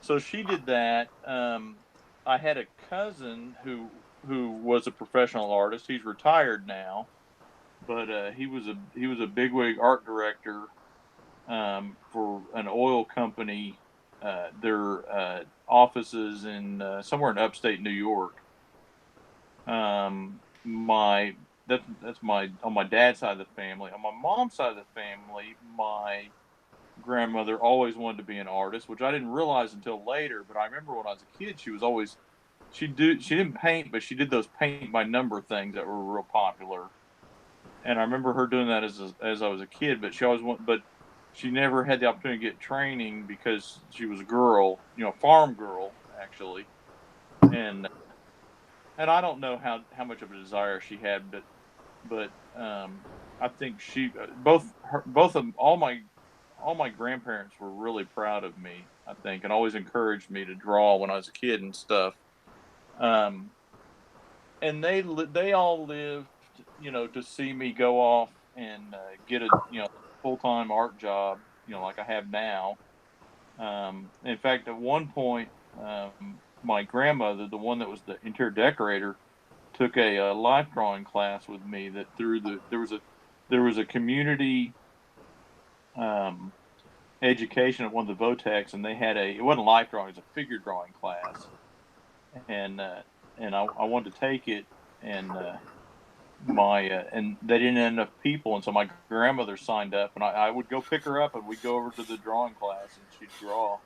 so she did that. I had a cousin who was a professional artist. He's retired now, but he was a bigwig art director for an oil company. Their offices in somewhere in upstate New York. My that's my on my dad's side of the family. On my mom's side of the family, my grandmother always wanted to be an artist, which I didn't realize until later. But I remember when I was a kid, she didn't paint, but she did those paint by number things that were real popular. And I remember her doing that as I was a kid. But she never had the opportunity to get training because she was a girl, farm girl actually, and I don't know how much of a desire she had, but I think she both of all my grandparents were really proud of me, I think, and always encouraged me to draw when I was a kid and stuff. Um, and they all lived, to see me go off and get a full time art job, like I have now. In fact, at one point, my grandmother, the one that was the interior decorator, took a life drawing class with me. That through there was a community um, education at one of the Votex, and they had it wasn't life drawing, it was a figure drawing class, and I wanted to take it, and and they didn't have enough people, and so my grandmother signed up, and I would go pick her up, and we'd go over to the drawing class, and she'd draw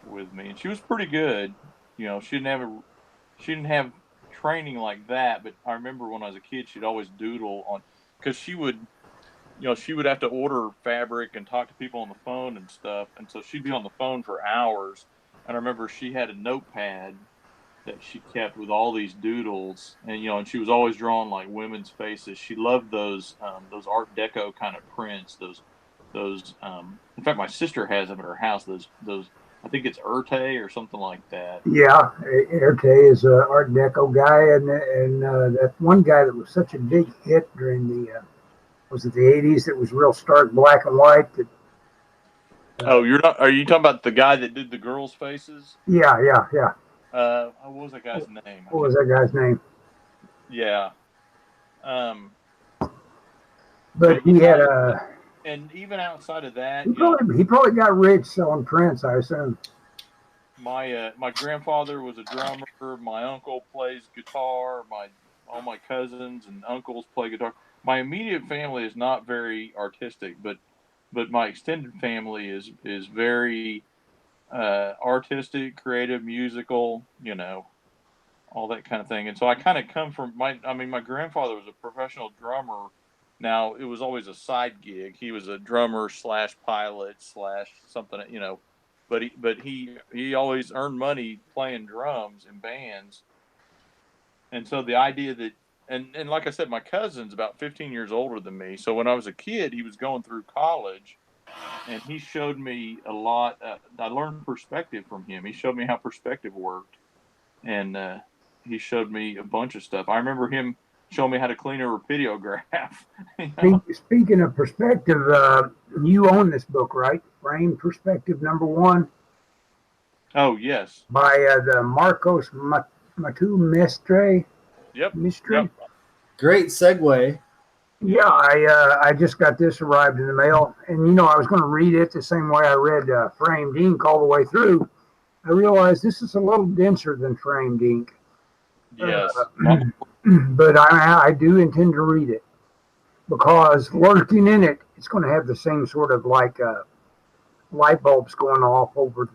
with me, and she was pretty good. She didn't have training like that, but I remember when I was a kid, she'd always doodle on because she would have to order fabric and talk to people on the phone and stuff, and so she'd be on the phone for hours. And I remember she had a notepad that she kept with all these doodles, and she was always drawing like women's faces. She loved those Art Deco kind of prints. Those. In fact, my sister has them at her house. Those. I think it's Urte or something like that. Yeah, Erte is an Art Deco guy, and that one guy that was such a big hit during the was it the '80s? That was real stark black and white. That Oh, you're not? Are you talking about the guy that did the girls' faces? yeah. What was that guy's name? I What can't. was that guy's name? Yeah. Um. But But he had yeah, a and even outside of that, he probably got rich selling prints, I assume. my grandfather was a drummer. My uncle plays guitar. All my cousins and uncles play guitar. My immediate family is not very artistic, but my extended family is very artistic, creative, musical. all that kind of thing. And so I kind of come from my grandfather was a professional drummer. Now it was always a side gig. He was a drummer slash pilot slash something, but he always earned money playing drums in bands. And so the idea that, and like I said, my cousin's about 15 years older than me. So when I was a kid, he was going through college, and he showed me a lot. I learned perspective from him. He showed me how perspective worked, and he showed me a bunch of stuff. I remember him showing me how to clean a rapidograph. You know? Speaking of perspective, you own this book, right? Frame Perspective #1 Oh yes. by the Marcos Matu Mestre. Yep. Mystery. Yep. Great segue. Yeah, I just got this arrived in the mail, and I was going to read it the same way I read Framed Ink all the way through. I realized this is a little denser than Framed Ink. Yes. But I do intend to read it, because lurking in it, it's going to have the same sort of like light bulbs going off over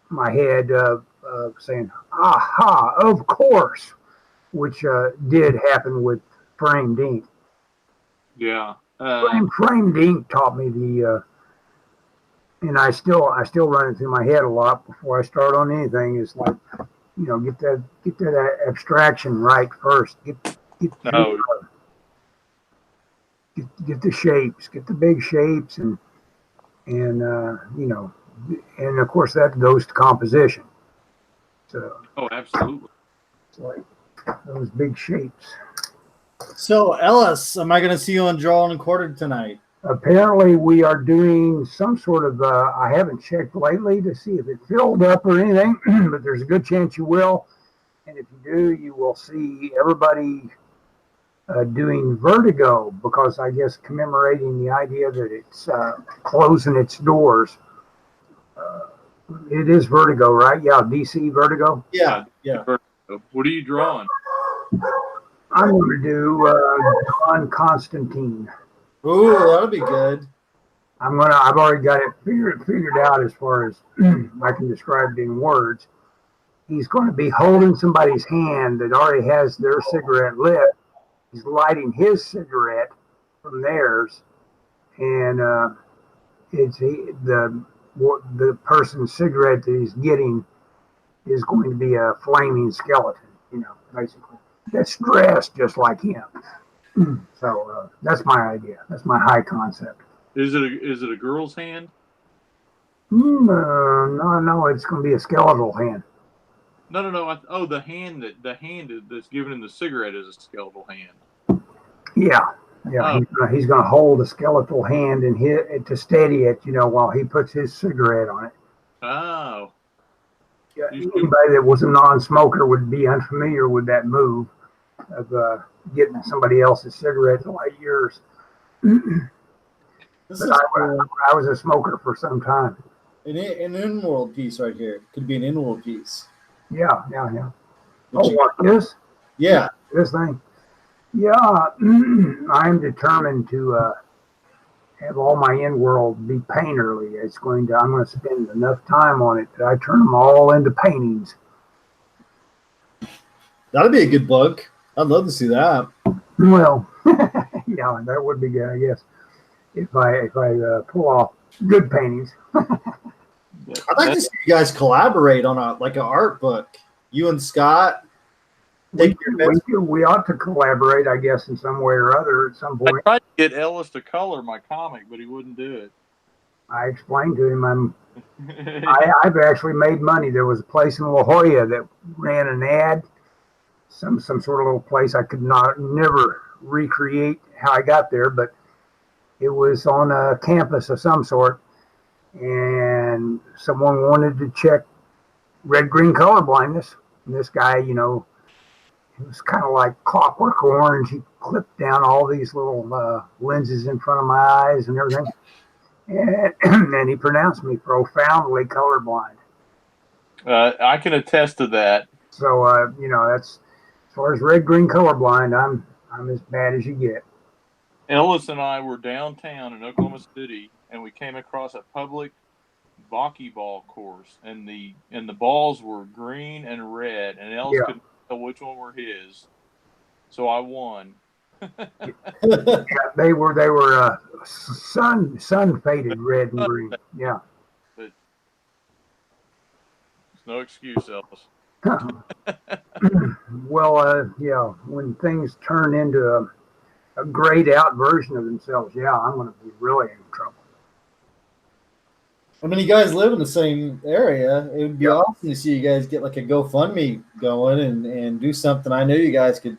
my head, saying, aha, of course, which did happen with Framed Ink. Yeah. Framed Ink taught me and I still run it through my head a lot before I start on anything. It's like, get that abstraction right first. Get the shapes, get the big shapes, and of course that goes to composition. So. Oh, absolutely. It's like those big shapes. So, Ellis, am I going to see you on Drawn and Quartered tonight? Apparently, we are doing some sort of, I haven't checked lately to see if it filled up or anything, but there's a good chance you will. And if you do, you will see everybody doing Vertigo, because I guess commemorating the idea that it's closing its doors. It is Vertigo, right? Yeah, DC Vertigo. Yeah. What are you drawing? I'm going to do John Constantine. Ooh, that'll be good. I've already got it figured out as far as I can describe it in words. He's going to be holding somebody's hand that already has their cigarette lit. He's lighting his cigarette from theirs, and the person's cigarette that he's getting is going to be a flaming skeleton, basically. That's dressed just like him. So that's my idea. That's my high concept. Is it a girl's hand? No, it's going to be a skeletal hand. No. The hand that's giving him the cigarette is a skeletal hand. Yeah. He's going to hold a skeletal hand and hit it to steady it, while he puts his cigarette on it. Oh. Yeah, anybody that was a non-smoker would be unfamiliar with that move of getting somebody else's cigarette to light yours. But I was a smoker for some time. An in-world piece right here. Could be an in-world piece. Yeah. What, this? Yeah. This thing? Yeah, I'm determined to have all my in-world be painterly. I'm going to spend enough time on it that I turn them all into paintings. That'd be a good book. I'd love to see that. Well, yeah, that would be good, I guess, if I pull off good paintings. I'd like to see you guys collaborate on an art book. You and Scott. We ought to collaborate, I guess, in some way or other at some point. I tried to get Ellis to color my comic, but he wouldn't do it. I explained to him I've actually made money. There was a place in La Jolla that ran an ad, some sort of little place. I could never recreate how I got there, but it was on a campus of some sort, and someone wanted to check red-green color blindness. And this guy, it was kind of like Clockwork Orange. He clipped down all these little lenses in front of my eyes and everything. And he pronounced me profoundly colorblind. I can attest to that. So, that's as far as red-green colorblind, I'm as bad as you get. Ellis and I were downtown in Oklahoma City, and we came across a public bocce ball course, and the balls were green and red, and Ellis couldn't tell which one were his. So I won. Yeah, they were sun faded red and green. Yeah. But it's no excuse, Ellis. Well, yeah, when things turn into a grayed out version of themselves, yeah, I'm going to be really in trouble. I mean, you guys live in the same area. It would be Yeah. awesome to see you guys get like a GoFundMe going and do something. I know you guys could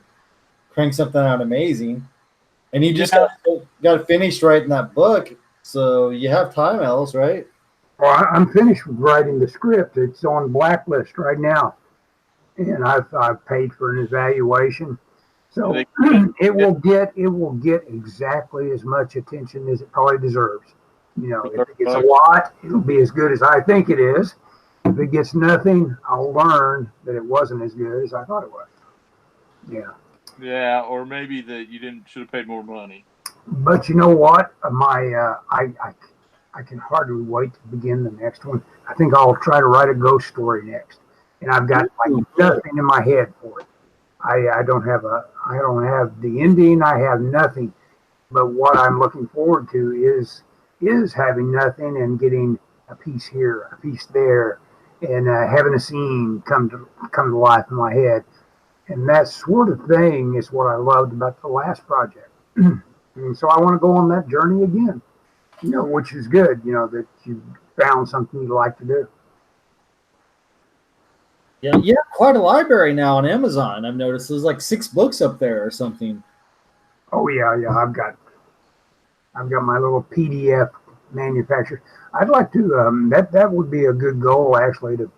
crank something out amazing. And you just got finished writing that book, so you have time, Ellis, right? Well, I'm finished writing the script. It's on blacklist right now, and I've paid for an evaluation, so it will get exactly as much attention as it probably deserves. You know, if it gets a lot, it'll be as good as I think it is. If it gets nothing, I'll learn that it wasn't as good as I thought it was. Yeah. Yeah, or maybe that you should have paid more money. But you know what? I can hardly wait to begin the next one. I think I'll try to write a ghost story next, and I've got like nothing in my head for it. I don't have the ending. I have nothing. But what I'm looking forward to is having nothing and getting a piece here, a piece there, and having a scene come to life in my head. And that sort of thing is what I loved about the last project. And so I want to go on that journey again, you know, which is good, you know, that you found something you like to do. Yeah, you have quite a library now on Amazon. I've noticed there's like 6 books up there or something. Oh yeah, I've got my little PDF manufacturer. I'd like to that would be a good goal actually to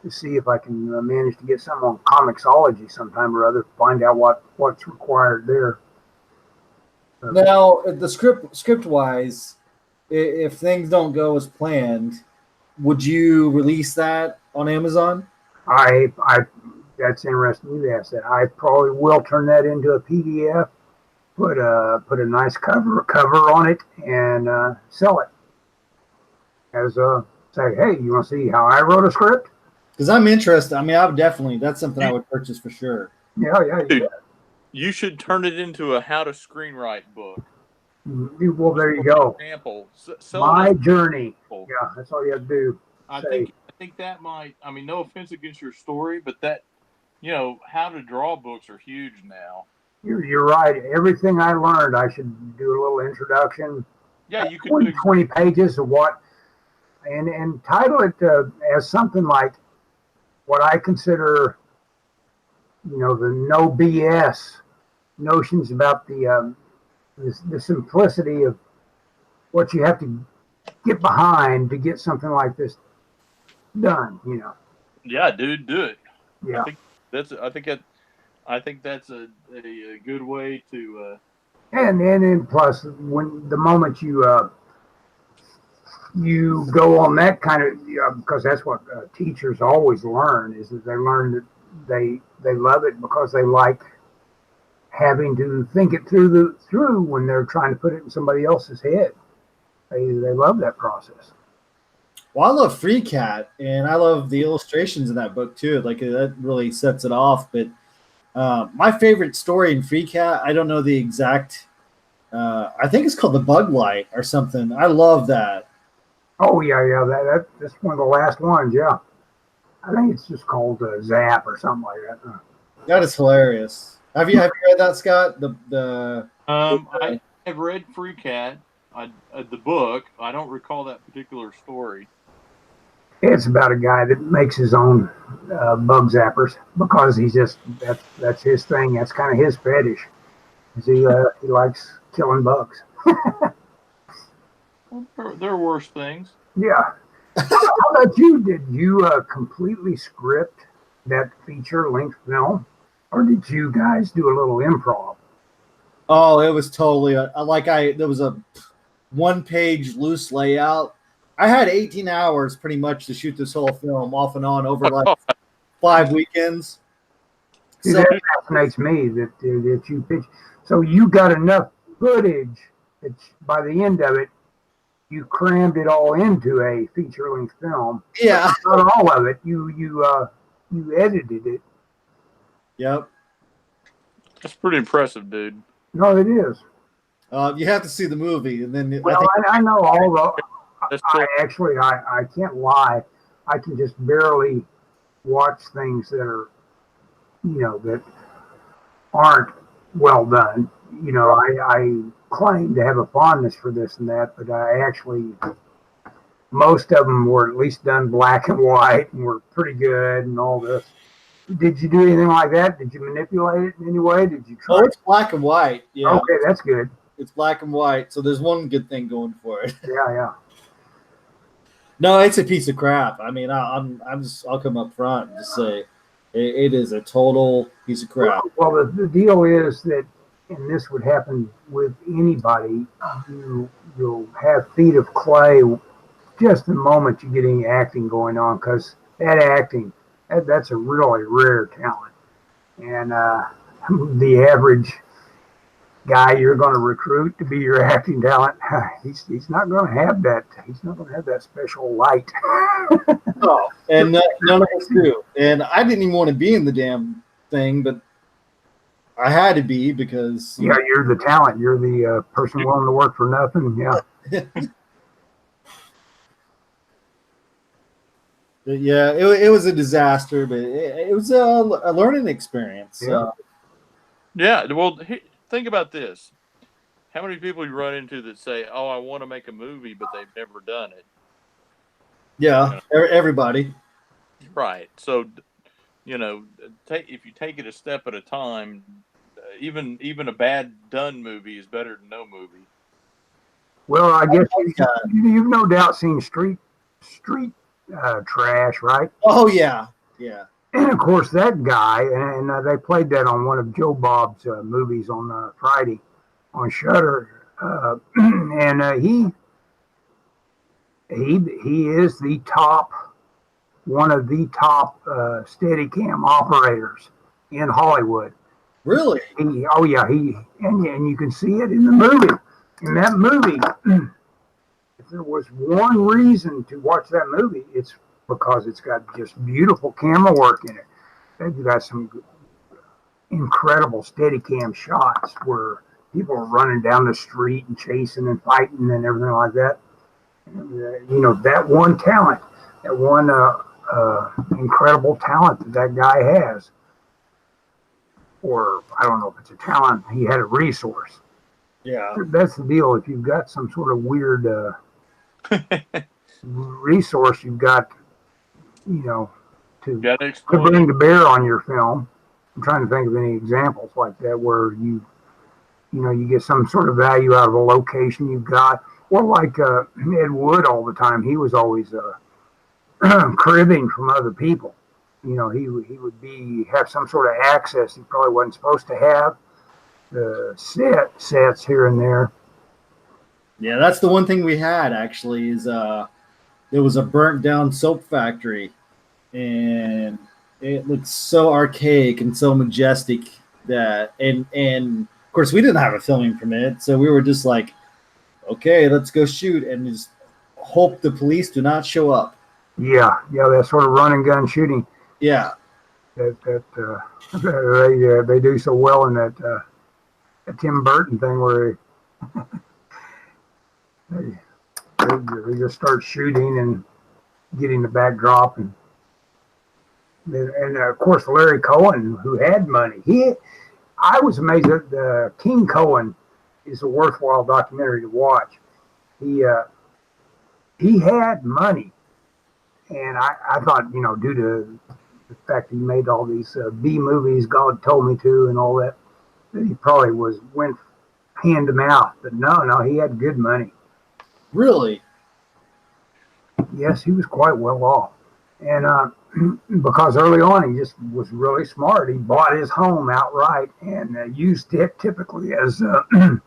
see if I can manage to get some on Comixology sometime or other. Find out what's required there. Now, the script wise, if things don't go as planned, would you release that on Amazon? I that's interesting you asked that. I probably will turn that into a PDF, put a nice cover on it, and sell it as say, hey, you want to see how I wrote a script? Because I'm interested. I mean, I would definitely. That's something I would purchase for sure. Yeah. Dude, you should turn it into a how to screenwrite book. Well, there you go. Example, my journey. Yeah, that's all you have to do. I think that might. I mean, no offense against your story, but that, you know, how to draw books are huge now. You're right. Everything I learned, I should do a little introduction. Yeah, you could 20 pages of what, and title it as something like what I consider, you know, the no BS notions about the simplicity of what you have to get behind to get something like this done. You know. Yeah, dude, do it. Yeah. I think that's a good way to. And plus, when the moment you go on that kind of, because that's what teachers always learn, is that they learn that they love it because they like having to think it through when they're trying to put it in somebody else's head. They love that process. Well, I love Free Cat, and I love the illustrations in that book too. Like that really sets it off. But my favorite story in Free Cat, I don't know the exact. I think it's called The Bug Light or something. I love that. Oh yeah. That's one of the last ones. Yeah, I think it's just called Zap or something like that. That is hilarious. Have you read that, Scott? I have read Free Cat, the book. I don't recall that particular story. It's about a guy that makes his own bug zappers because he's just that's his thing. That's kind of his fetish. He likes killing bugs. Well, there are worse things. Yeah. How about you? Did you completely script that feature-length film, or did you guys do a little improv? Oh, it was totally there was a 1-page loose layout. I had 18 hours pretty much to shoot this whole film off and on over like 5 weekends. See, that fascinates me that you pitch. So you got enough footage that by the end of it, you crammed it all into a feature-length film. Yeah, not all of it. You edited it. Yep. That's pretty impressive, dude. No, it is. You have to see the movie, and then Well, I know all the. That's cool. I can't lie. I can just barely watch things that are, that aren't well done. I claim to have a fondness for this and that, but I actually, most of them were at least done black and white and were pretty good and all this. Did you do anything like that? Did you manipulate it in any way? Did you try? Oh, it's black and white. Yeah. Okay, that's good. It's black and white, so there's one good thing going for it. Yeah. No, it's a piece of crap. I mean, I'll come up front and just say it is a total piece of crap. Well, the deal is that, and this would happen with anybody, you'll have feet of clay just the moment you get any acting going on, because that acting, that's a really rare talent. And the average guy you're going to recruit to be your acting talent, he's not going to have that. He's not going to have that special light. No, and none of us do. And I didn't even want to be in the damn thing, but I had to be because you're the talent. You're the person willing to work for nothing. Yeah. Yeah, it was a disaster, but it was a learning experience. Yeah. Yeah. Well, think about this. How many people you run into that say, "Oh, I want to make a movie," but they've never done it? Yeah, everybody. Right. So, if you take it a step at a time, even a bad done movie is better than no movie. Well, I guess you've no doubt seen street trash, right? Oh yeah. And of course, that guy, and they played that on one of Joe Bob's movies on Friday on Shudder, and he is one of the top Steadicam operators in Hollywood. Really? And you can see it in the movie. In that movie, if there was one reason to watch that movie, it's because it's got just beautiful camera work in it. They've got some incredible Steadicam shots where people are running down the street and chasing and fighting and everything like that. And, that one talent, that one incredible talent that guy has, or I don't know if it's a talent, he had a resource. Yeah. That's the deal. If you've got some sort of weird resource, you've got, to bring to bear on your film. I'm trying to think of any examples like that where you get some sort of value out of a location you've got. Or like Ed Wood all the time, he was always cribbing from other people. He would have some sort of access he probably wasn't supposed to have. Sets here and there. Yeah, that's the one thing we had actually is there was a burnt down soap factory, and it looked so archaic and so majestic that and of course we didn't have a filming permit, so we were just like, okay, let's go shoot and just hope the police do not show up. Yeah, that sort of run and gun shooting. Yeah. That they do so well in that Tim Burton thing where they just start shooting and getting the backdrop and of course Larry Cohen, who had money. I was amazed that King Cohen is a worthwhile documentary to watch. He had money, and I thought, due to the fact that he made all these B movies, God Told Me To, and all that he probably went hand to mouth. But no, he had good money. Really? Yes, he was quite well off, and because early on he just was really smart. He bought his home outright and used it typically as the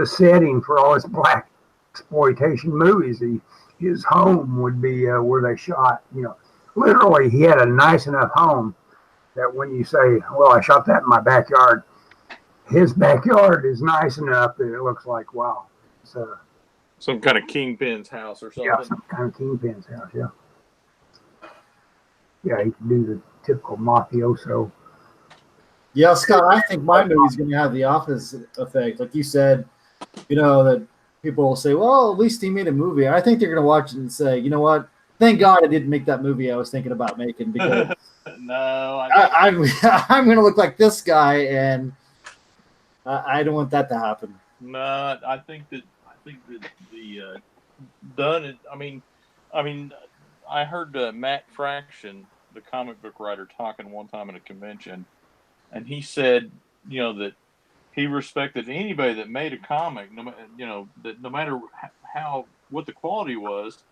setting for all his black exploitation movies. His home would be where they shot. Literally, he had a nice enough home that when you say, "Well, I shot that in my backyard," his backyard is nice enough that it looks like, wow, it's some kind of kingpin's house or something. Yeah, some kind of kingpin's house. Yeah, he could do the typical mafioso Yeah, Scott, I think my movie's going to have the opposite effect. Like you said, that people will say, well, at least he made a movie. I think they're going to watch it and say, you know what? Thank God I didn't make that movie I was thinking about making, because No, I'm I'm going to look like this guy, and I don't want that to happen. no. I think that the done it. I heard Matt Fraction, the comic book writer, talking one time at a convention, and he said, that he respected anybody that made a comic, that no matter how what the quality was,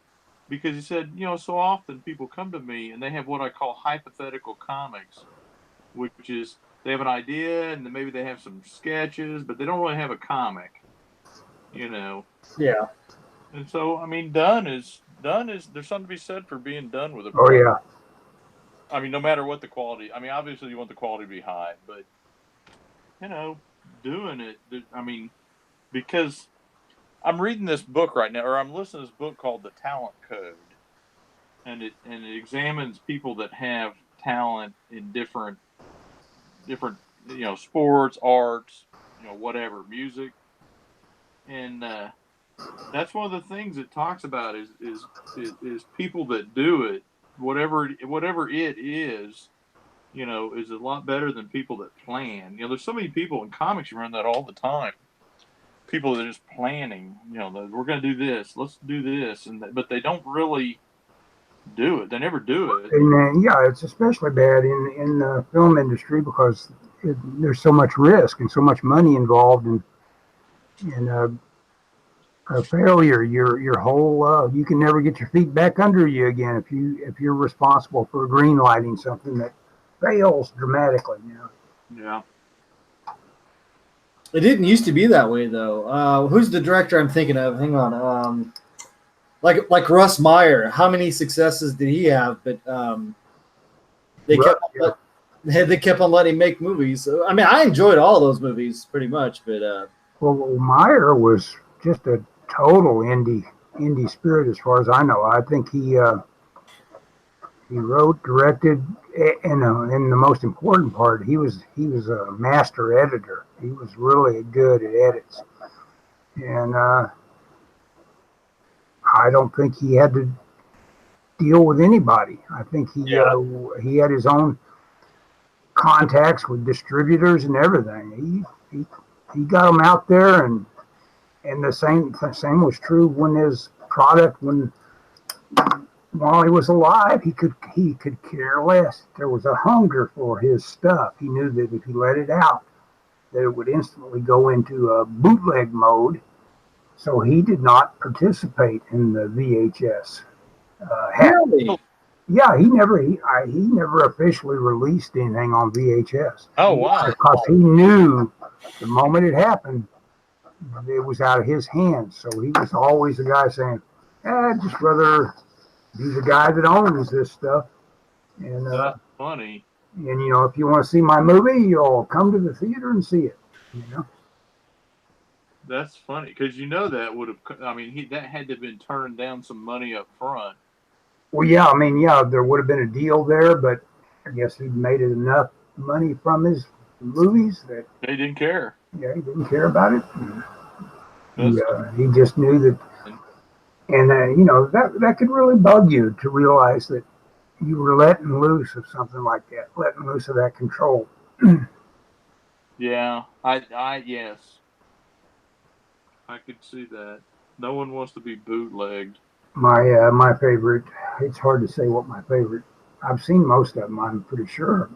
because he said, so often people come to me and they have what I call hypothetical comics, which is they have an idea and then maybe they have some sketches, but they don't really have a comic, Yeah. And so, done is there's something to be said for being done with a Oh project. yeah. No matter what the quality. Obviously you want the quality to be high, but doing it. Because I'm reading this book right now, or I'm listening to this book called The Talent Code, and it examines people that have talent in different sports, arts, whatever, music, and that's one of the things it talks about is people that do it, whatever it is a lot better than people that plan. There's so many people in comics, you run that all the time. People that are just planning, we're going to do this, let's do this, but they don't really do it. They never do it. And yeah, it's especially bad in the film industry because there's so much risk and so much money involved in a failure. Your whole you can never get your feet back under you again if you're responsible for green lighting something that fails dramatically. Yeah. It didn't used to be that way, though. Who's the director I'm thinking of? Hang on. Like Russ Meyer. How many successes did he have? But they kept on letting him make movies. I enjoyed all those movies pretty much. But well, Meyer was just a total indie spirit as far as I know. I think he wrote, directed, and the most important part, he was a master editor. He was really good at edits, and I don't think he had to deal with anybody. I think he had his own contacts with distributors and everything. He got them out there, and the same was true when his product while he was alive, he could care less. There was a hunger for his stuff. He knew that if he let it out, that it would instantly go into a bootleg mode. So he did not participate in the VHS. really? Yeah, he never officially released anything on VHS. Oh wow! Because he knew the moment it happened, it was out of his hands. So he was always the guy saying, "I'd just rather be the guy that owns this stuff." And that's funny. And if you want to see my movie, you'll come to the theater and see it. That's funny because that would have. That had to have been turning down some money up front. Well, yeah, there would have been a deal there, but I guess he'd made it enough money from his movies that he didn't care. Yeah, he didn't care about it. He just knew that, and that could really bug you to realize that you were letting loose of something like that, letting loose of that control. Yeah, yes, I could see that. No one wants to be bootlegged. My favorite. It's hard to say what my favorite. I've seen most of them. I'm pretty sure.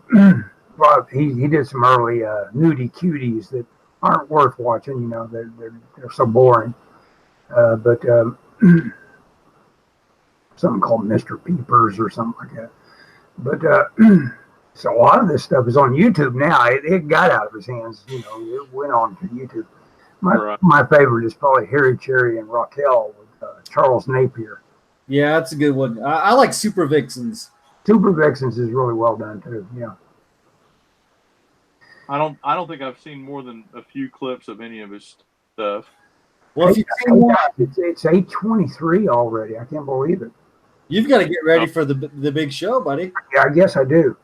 Well, he did some early nudie cuties that aren't worth watching. They're so boring. But something called Mr. Peepers or something like that. But so a lot of this stuff is on YouTube now. It got out of his hands. It went on to YouTube. My favorite is probably Harry Cherry and Raquel with Charles Napier. Yeah, that's a good one. I like Super Vixens. Super Vixens is really well done too. Yeah. I don't think I've seen more than a few clips of any of his stuff. Well, if you've seen one, it's 8:23 already. I can't believe it. You've got to get ready for the big show, buddy. Yeah, I guess I do.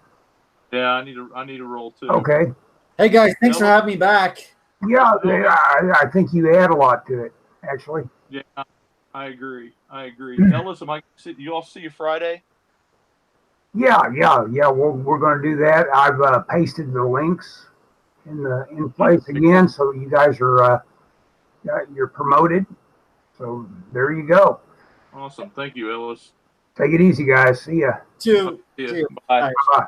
Yeah, I need to roll too. Okay. Hey guys, thanks for having me back. Yeah, I think you add a lot to it, actually. Yeah, I agree. Ellis, you all see you Friday? Yeah. We're going to do that. I've pasted the links in place again, so you guys are you're promoted. So there you go. Awesome. Thank you, Ellis. Take it easy, guys. See ya. Two. See you. Bye. Bye.